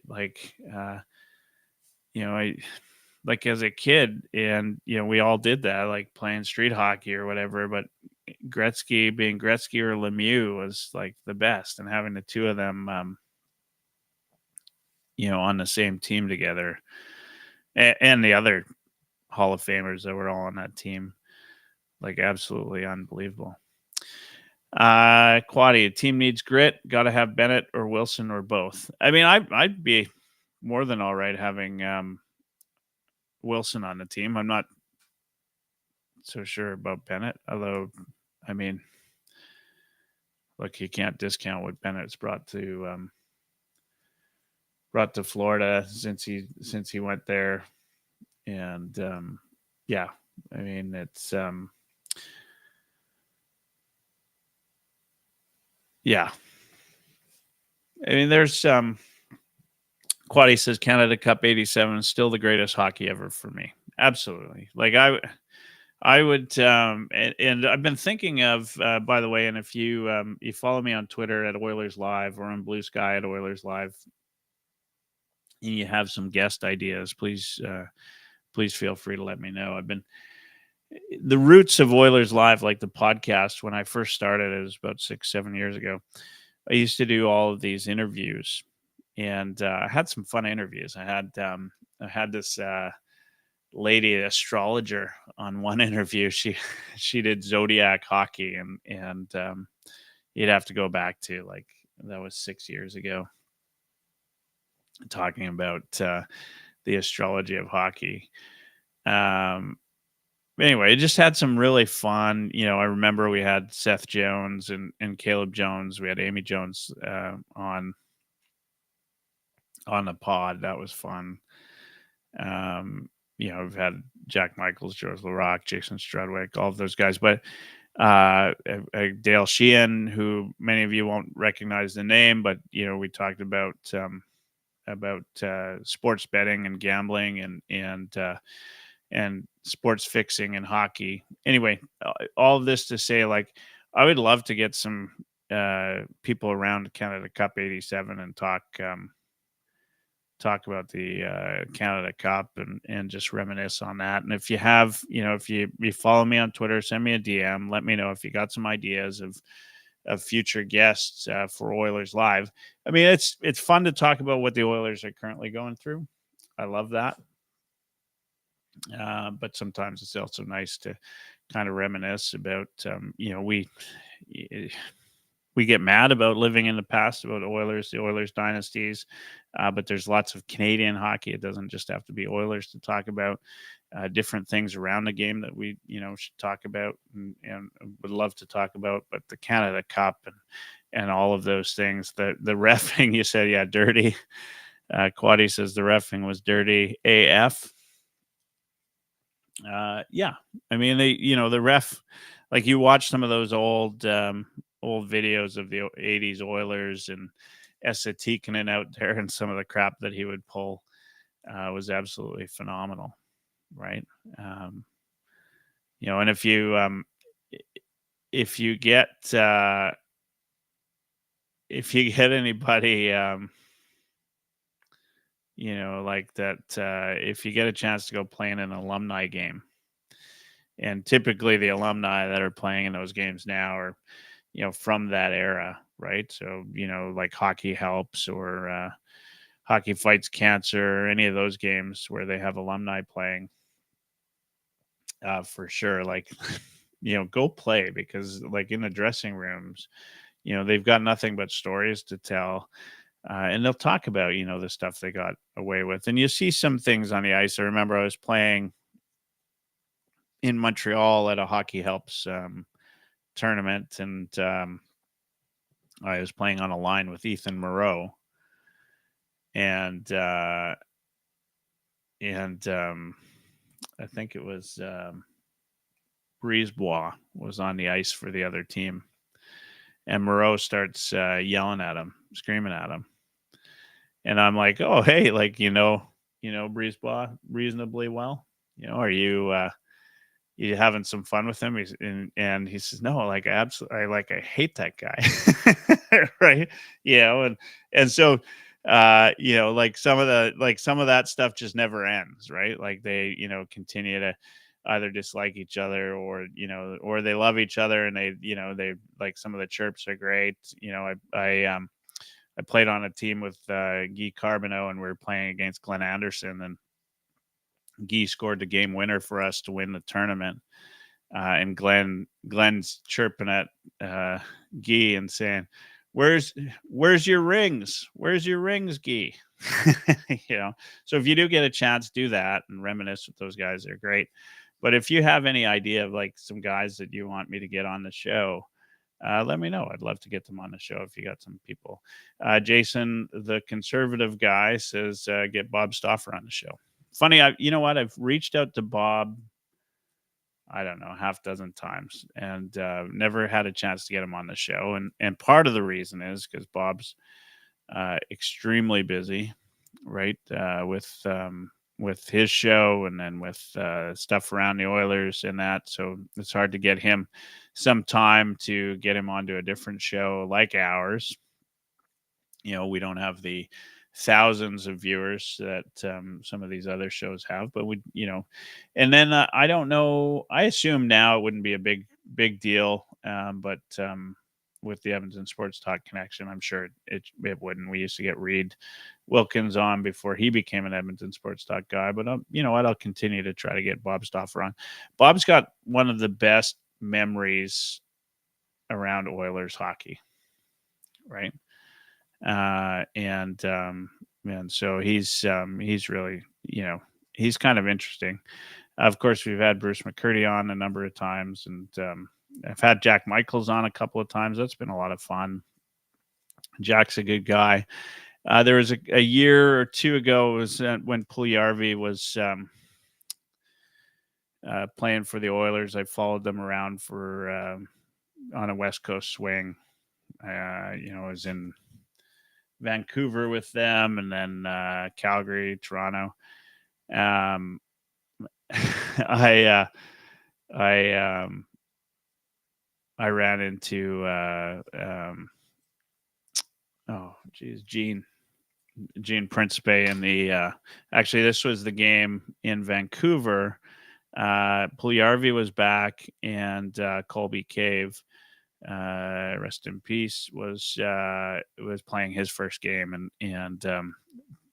As a kid, and we all did that, like playing street hockey or whatever, but Gretzky being Gretzky or Lemieux was like the best, and having the two of them on the same team together, and the other Hall of Famers that were all on that team, like absolutely unbelievable. Quaddy, a team needs grit, gotta have Bennett or Wilson or both. I mean, I'd be more than all right having Wilson on the team. I'm not so sure about Bennett, although, I mean, look, you can't discount what Bennett's brought to Florida since he went there, and yeah, I mean it's yeah, I mean there's Quaddy says Canada Cup 87 is still the greatest hockey ever for me. Absolutely, like I would, and I've been thinking of, by the way, and if you follow me on Twitter at Oilerslive or on Blue Sky at Oilerslive, and you have some guest ideas, please feel free to let me know. I've been the roots of Oilers Live, like the podcast, when I first started, it was about 6-7 years ago. I used to do all of these interviews, and I had some fun interviews. I had this lady astrologer on one interview. She did zodiac hockey, and you'd have to go back to, like, that was 6 years ago, talking about the astrology of hockey. Anyway, it just had some really fun. I remember we had Seth Jones and Caleb Jones. We had Amy Jones on the pod. That was fun. We've had Jack Michaels, George LaRock, Jason Strudwick, all of those guys. But Dale Sheehan, who many of you won't recognize the name, but we talked about sports betting and gambling and sports fixing and hockey. Anyway, all of this to say, like, I would love to get some people around Canada Cup '87 and talk about the Canada Cup and just reminisce on that. And if you have, if you follow me on Twitter, send me a DM. Let me know if you got some ideas of future guests for Oilers Live. I mean, it's fun to talk about what the Oilers are currently going through. I love that. But sometimes it's also nice to kind of reminisce about, we get mad about living in the past, about the Oilers dynasties, but there's lots of Canadian hockey. It doesn't just have to be Oilers to talk about. Different things around the game that we, should talk about and would love to talk about. But the Canada Cup and all of those things, the reffing, you said, yeah, dirty. Quaddy says the reffing was dirty AF. Yeah, I mean, the ref, like, you watch some of those old videos of the '80s Oilers and Esa Tikkanen out there, and some of the crap that he would pull was absolutely phenomenal, right? And if you get anybody like that, if you get a chance to go play in an alumni game, and typically the alumni that are playing in those games now are, from that era, right? So, like Hockey Helps or Hockey Fights Cancer, any of those games where they have alumni playing, for sure, like, go play, because, like, in the dressing rooms, they've got nothing but stories to tell. And they'll talk about, the stuff they got away with. And you see some things on the ice. I remember I was playing in Montreal at a Hockey Helps tournament, and I was playing on a line with Ethan Moreau. And I think it was Brisebois was on the ice for the other team. And Moreau starts yelling at him, screaming at him. And I'm like, oh, hey, like, Brisebois reasonably well. Are you having some fun with him? And he says, no, like, absolutely, I hate that guy. Right. And so, like, some of that stuff just never ends, right? Like, they, continue to either dislike each other, or they love each other, and they like, some of the chirps are great. I played on a team with Guy Carbonneau, and we were playing against Glenn Anderson, and Guy scored the game winner for us to win the tournament. And Glenn's chirping at Guy and saying, Where's your rings? Where's your rings, Guy? So if you do get a chance, do that and reminisce with those guys. They're great. But if you have any idea of, like, some guys that you want me to get on the show, let me know. I'd love to get them on the show if you got some people. Jason, the conservative guy, says get Bob Stauffer on the show. Funny, you know what? I've reached out to Bob, I don't know, half dozen times, and never had a chance to get him on the show. And part of the reason is because Bob's extremely busy, right? With his show, and then with stuff around the Oilers and that. So it's hard to get him some time to get him onto a different show like ours. We don't have the thousands of viewers that some of these other shows have. But and then I don't know. I assume now it wouldn't be a big deal, but with the Edmonton Sports Talk connection, I'm sure it wouldn't. We used to get Reed Wilkins on before he became an Edmonton Sports Talk guy. But you know what? I'll continue to try to get Bob Stauffer on. Bob's got one of the best memories around Oilers hockey, right? And so he's really, he's kind of interesting. Of course, we've had Bruce McCurdy on a number of times, and I've had Jack Michaels on a couple of times. That's been a lot of fun. Jack's a good guy. There was a year or two ago, it was when Puljujärvi was playing for the Oilers. I followed them around for on a West Coast swing. I was in Vancouver with them, and then Calgary, Toronto. I ran into Gene Principe in the actually this was the game in Vancouver. Puljujärvi was back, and Colby Cave, rest in peace, was playing his first game, and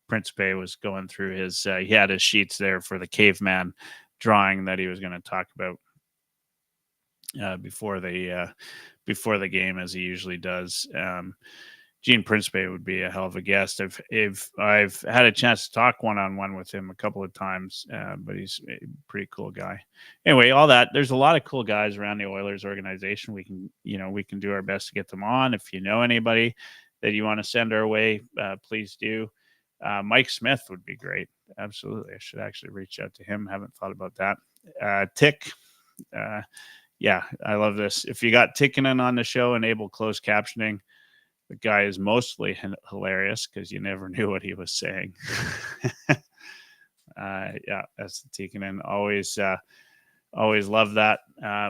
Principe was going through his he had his sheets there for the caveman drawing that he was going to talk about before the game, as he usually does. Gene Principe would be a hell of a guest. I've had a chance to talk one-on-one with him a couple of times, but he's a pretty cool guy. Anyway, all that, there's a lot of cool guys around the Oilers organization. We can do our best to get them on. If you know anybody that you want to send our way, please do. Mike Smith would be great. Absolutely. I should actually reach out to him. Haven't thought about that. Tick. Yeah, I love this. If you got Tikkinen on the show, enable closed captioning. The guy is mostly hilarious because you never knew what he was saying. Yeah, that's the Tikkinen. Always love that.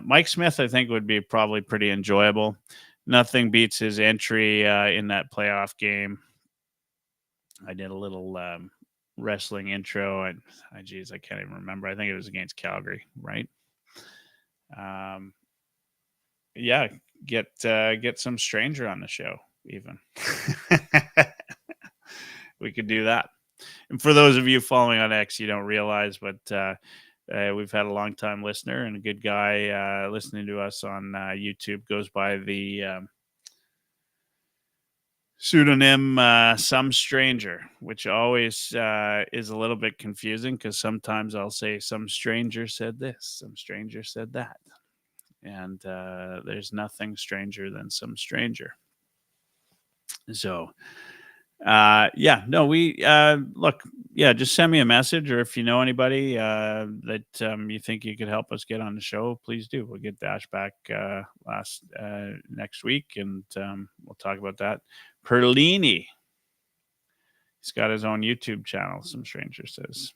Mike Smith, I think, would be probably pretty enjoyable. Nothing beats his entry in that playoff game. I did a little wrestling intro, and I can't even remember. I think it was against Calgary, right? Yeah, get some stranger on the show. Even we could do that. And for those of you following on X, you don't realize, but we've had a long time listener and a good guy listening to us on YouTube. Goes by the pseudonym Some Stranger, which always is a little bit confusing because sometimes I'll say some stranger said this, some stranger said that, and there's nothing stranger than some stranger. So, just send me a message, or if you know anybody that you think you could help us get on the show, please do. We'll get Dash back next week, and we'll talk about that. Perlini, he's got his own YouTube channel. Some stranger says,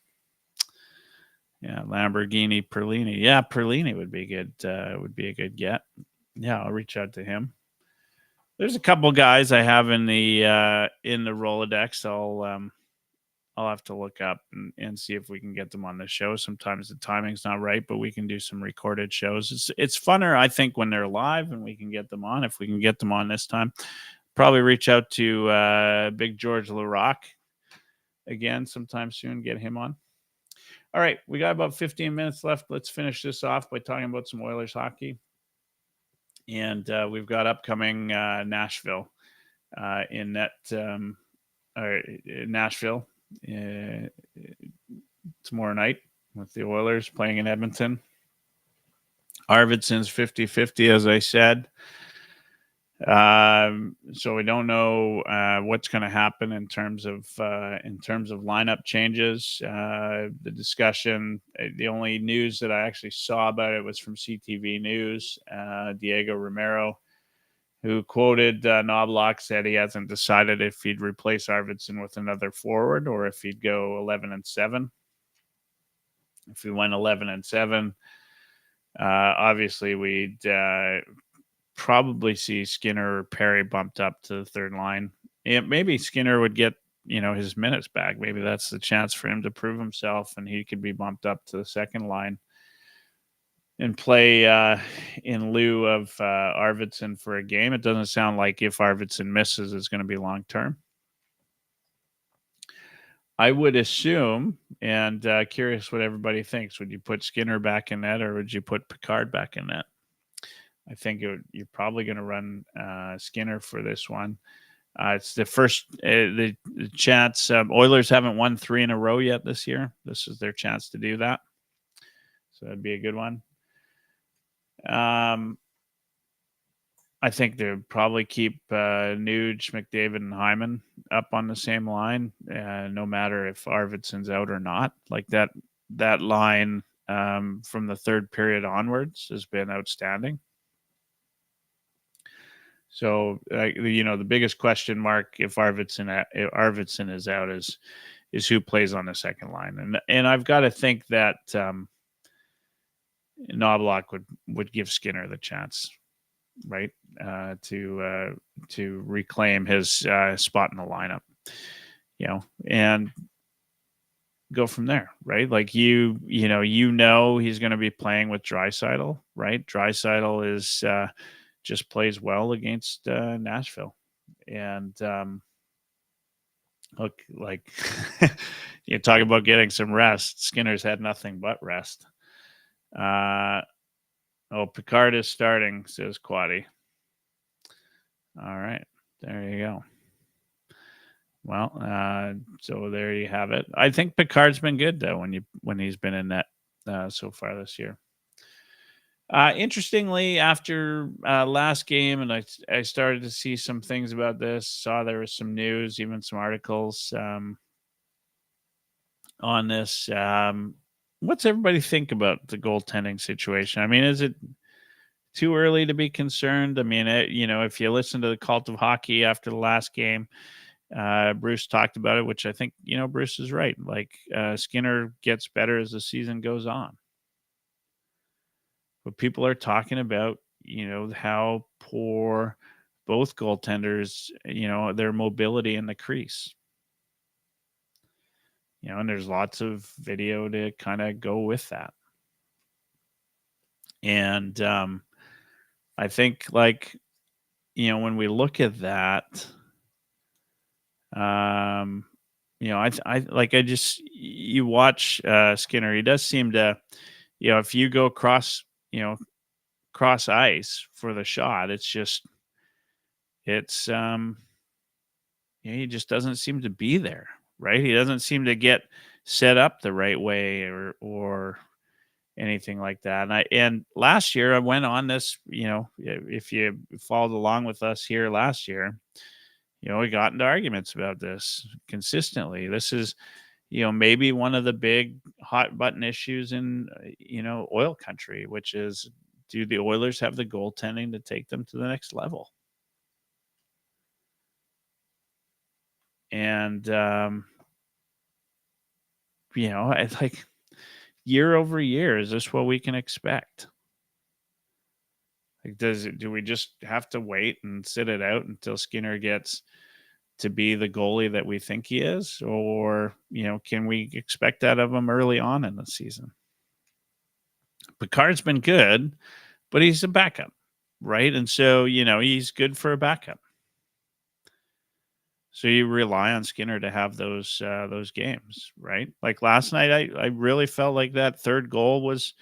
yeah, Lamborghini Perlini. Yeah, Perlini would be good. Would be a good get. Yeah, I'll reach out to him. There's a couple guys I have in the Rolodex. I'll have to look up and see if we can get them on the show. Sometimes the timing's not right, but we can do some recorded shows. It's funner, I think, when they're live and we can get them on. If we can get them on this time, probably reach out to Big George LaRock again sometime soon. Get him on. All right, we got about 15 minutes left. Let's finish this off by talking about some Oilers hockey. And we've got upcoming Nashville in Nashville tomorrow night with the Oilers playing in Edmonton. Arvidsson's 50-50, as I said. So we don't know what's going to happen in terms of lineup changes. The discussion, the only news that I actually saw about it was from CTV News. Diego Romero, who quoted Knobloch, said he hasn't decided if he'd replace Arvidsson with another forward or if he'd go 11-7. If we went 11-7, obviously we'd probably see Skinner or Perry bumped up to the third line. Maybe Skinner would get his minutes back. Maybe that's the chance for him to prove himself, and he could be bumped up to the second line and play in lieu of Arvidsson for a game. It doesn't sound like if Arvidsson misses, it's going to be long term. I would assume, and curious what everybody thinks. Would you put Skinner back in net, or would you put Picard back in net? I think you're probably going to run Skinner for this one. It's the first the chance. Oilers haven't won 3 in a row yet this year. This is their chance to do that. So that'd be a good one. I think they'll probably keep Nuge, McDavid, and Hyman up on the same line, no matter if Arvidsson's out or not. Like that line from the third period onwards has been outstanding. So, the biggest question mark if Arvidsson is out is who plays on the second line, and I've got to think that Knoblauch would give Skinner the chance, right, to reclaim his spot in the lineup, and go from there, right? Like he's going to be playing with Draisaitl, right? Draisaitl is just plays well against Nashville, and look, like you talk about getting some rest. Skinner's had nothing but rest. Picard is starting, says Quaddy. All right, there you go. Well, so there you have it. I think Picard's been good though when he's been in net so far this year. Interestingly, after last game, and I started to see some things about this. Saw there was some news, even some articles on this. What's everybody think about the goaltending situation? I mean, is it too early to be concerned? I mean, if you listen to the Cult of Hockey after the last game, Bruce talked about it, which I think, Bruce is right. Like Skinner gets better as the season goes on. But people are talking about, how poor both goaltenders, their mobility in the crease. And there's lots of video to kind of go with that. And I think, when we look at that, you watch Skinner, he does seem to, if you go cross ice for the shot, he just doesn't seem to be there, right? He doesn't seem to get set up the right way or anything like that. And last year I went on this, if you followed along with us here last year, we got into arguments about this consistently. This is, maybe one of the big hot button issues in, oil country, which is, do the Oilers have the goaltending to take them to the next level? And, it's like year over year, is this what we can expect? Like, do we just have to wait and sit it out until Skinner gets to be the goalie that we think he is? Or, can we expect that of him early on in the season? Picard's been good, but he's a backup, right? And so, he's good for a backup. So you rely on Skinner to have those games, right? Like last night, I really felt like that third goal was,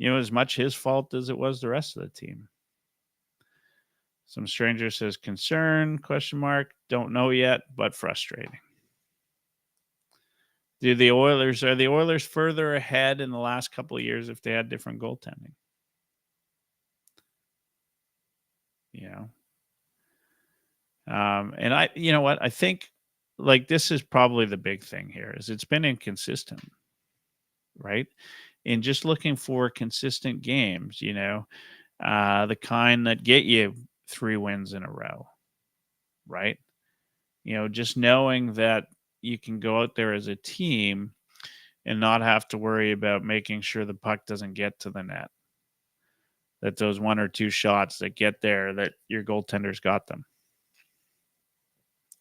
as much his fault as it was the rest of the team. Some stranger says concern, ? Don't know yet, but frustrating. Are the Oilers further ahead in the last couple of years if they had different goaltending? And I think this is probably the big thing here is it's been inconsistent, right? In just looking for consistent games, the kind that get you 3 wins in a row, right? Just knowing that you can go out there as a team and not have to worry about making sure the puck doesn't get to the net. That those 1 or 2 shots that get there, that your goaltender's got them.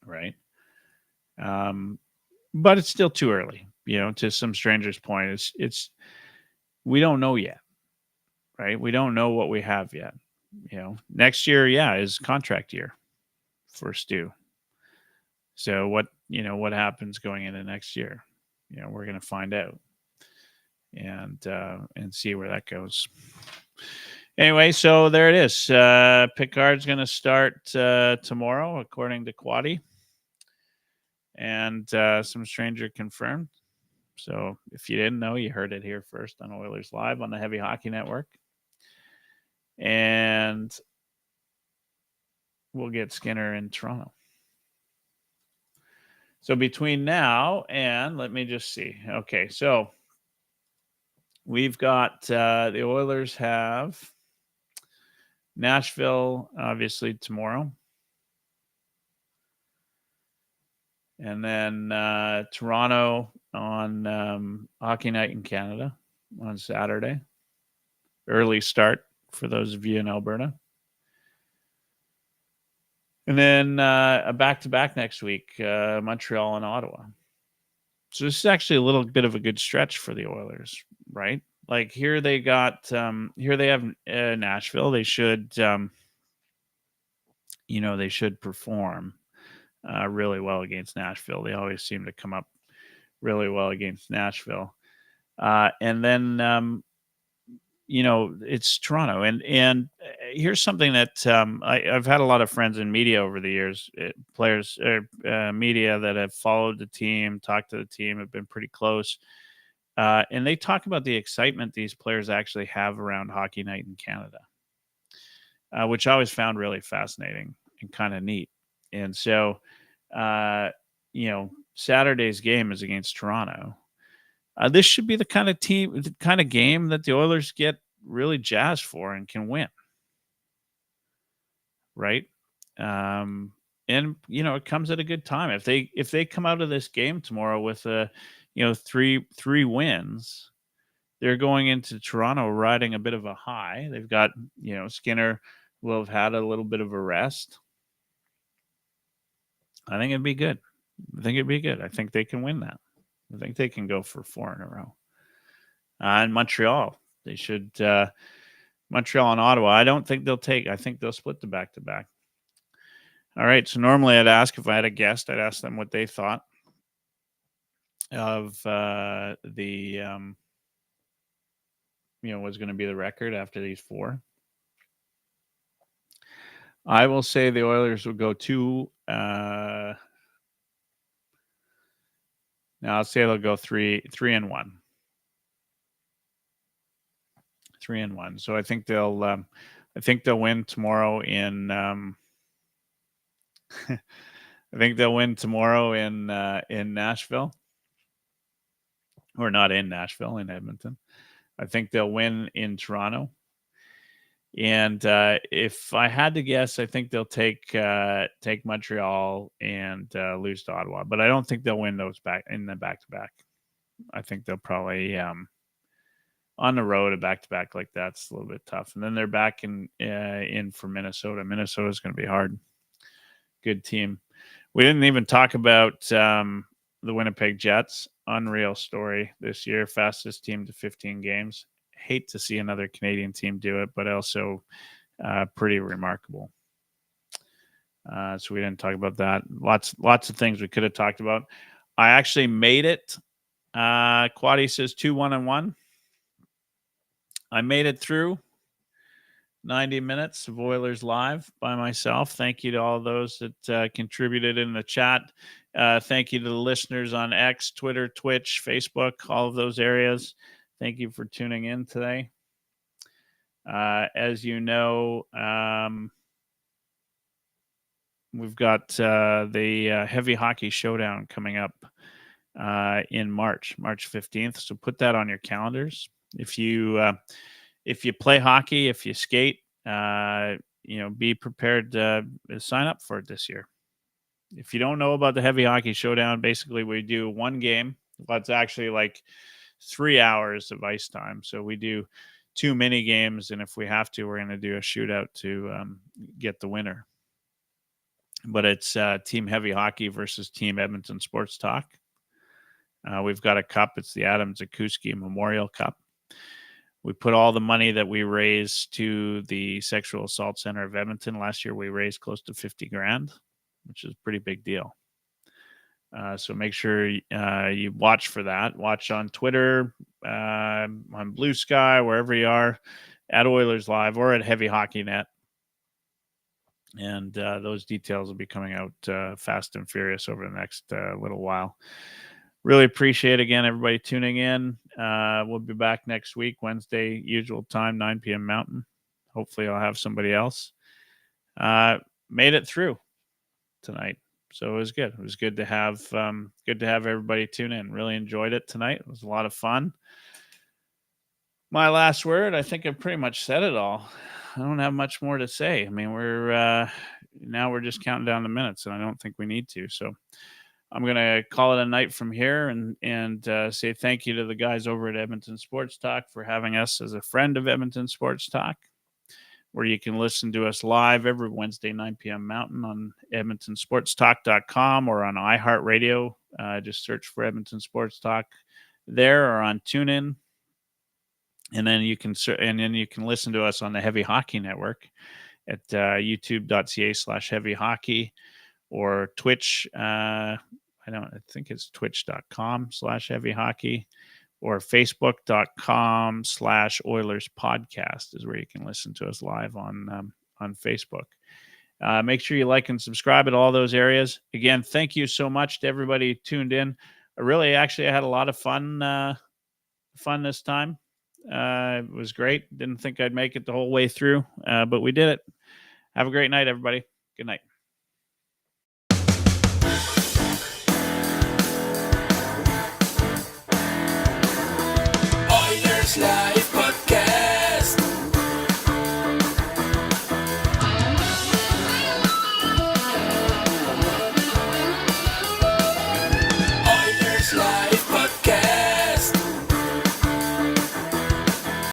Right. But it's still too early, to some stranger's point. We don't know yet, right? We don't know what we have yet. Next year, is contract year for Stu. So what happens going into next year? We're going to find out and see where that goes. Anyway, so there it is. Picard's going to start tomorrow, according to Quaddy, and some stranger confirmed. So if you didn't know, you heard it here first on Oilers Live on the Heavy Hockey Network. And we'll get Skinner in Toronto. So between now and, let me just see. Okay, so we've got the Oilers have Nashville, obviously, tomorrow. And then Toronto on Hockey Night in Canada on Saturday. Early start for those of you in Alberta. And then a back-to-back next week, Montreal and Ottawa. So this is actually a little bit of a good stretch for the Oilers, right? Like here they have Nashville. They should, they should perform really well against Nashville. They always seem to come up really well against Nashville. And then, it's Toronto. And here's something that I've had a lot of friends in media over the years, players, media that have followed the team, talked to the team, have been pretty close. And they talk about the excitement these players actually have around Hockey Night in Canada, which I always found really fascinating and kind of neat. And so, Saturday's game is against Toronto. This should be the kind of game that the Oilers get really jazzed for and can win, right? And it comes at a good time if they come out of this game tomorrow with three wins. They're going into Toronto riding a bit of a high. They've got Skinner will have had a little bit of a rest. I think it'd be good. I think they can win that. I think they can go for 4 in a row. And Montreal, they should. Montreal and Ottawa, I don't think they'll take. I think they'll split the back-to-back. All right. So normally I'd ask, if I had a guest, I'd ask them what they thought of the was going to be the record after these 4. I will say the Oilers will go 2. Now I'll say they'll go 3-1. 3-1. So I think they'll win tomorrow in. I think they'll win tomorrow in Nashville, or not in Nashville, in Edmonton. I think they'll win in Toronto. And if I had to guess, I think they'll take Montreal and lose to Ottawa. But I don't think they'll win those back in the back-to-back. I think they'll probably on the road a back-to-back like that's a little bit tough. And then they're back in for Minnesota. Minnesota's going to be hard. Good team. We didn't even talk about the Winnipeg Jets. Unreal story this year. Fastest team to 15 games. Hate to see another Canadian team do it, but also pretty remarkable. So we didn't talk about that. Lots of things we could have talked about. I actually made it. Quaddy says 2-1-1. I made it through 90 minutes of Oilers Live by myself. Thank you to all those that contributed in the chat. Thank you to the listeners on X, Twitter, Twitch, Facebook, all of those areas. Thank you for tuning in today. As you know, we've got the Heavy Hockey Showdown coming up in March 15th. So put that on your calendars. If you play hockey, if you skate, be prepared to sign up for it this year. If you don't know about the Heavy Hockey Showdown, basically we do one game. That's actually like 3 hours of ice time. So we do 2 mini games, and if we have to, we're going to do a shootout to get the winner. but it's Team Heavy Hockey versus Team Edmonton Sports Talk. We've got a cup. It's the Adam Zakuski Memorial Cup. We put all the money that we raised to the Sexual Assault Center of Edmonton. Last year, we raised close to $50,000, which is a pretty big deal. So make sure you watch for that. Watch on Twitter, on Blue Sky, wherever you are, at Oilerslive or at Heavy Hockey Net. And those details will be coming out fast and furious over the next little while. Really appreciate, again, everybody tuning in. We'll be back next week, Wednesday, usual time, 9 p.m. Mountain. Hopefully I'll have somebody else. Made it through tonight. So it was good. It was good to have everybody tune in. Really enjoyed it tonight. It was a lot of fun. My last word, I think I've pretty much said it all. I don't have much more to say. I mean, we're just counting down the minutes, and I don't think we need to. So I'm going to call it a night from here and say thank you to the guys over at Edmonton Sports Talk for having us as a friend of Edmonton Sports Talk, where you can listen to us live every Wednesday, 9 p.m. Mountain on EdmontonSportsTalk.com or on iHeartRadio. Just search for Edmonton Sports Talk there or on TuneIn. And then you can listen to us on the Heavy Hockey Network at youtube.ca/Heavy Hockey or Twitch. I think it's twitch.com/Heavy Hockey or facebook.com/Oilers Podcast is where you can listen to us live on Facebook. Make sure you like and subscribe at all those areas. Again, thank you so much to everybody who tuned in. I had a lot of fun this time. It was great. Didn't think I'd make it the whole way through, but we did it. Have a great night, everybody. Good night. Oilerslive.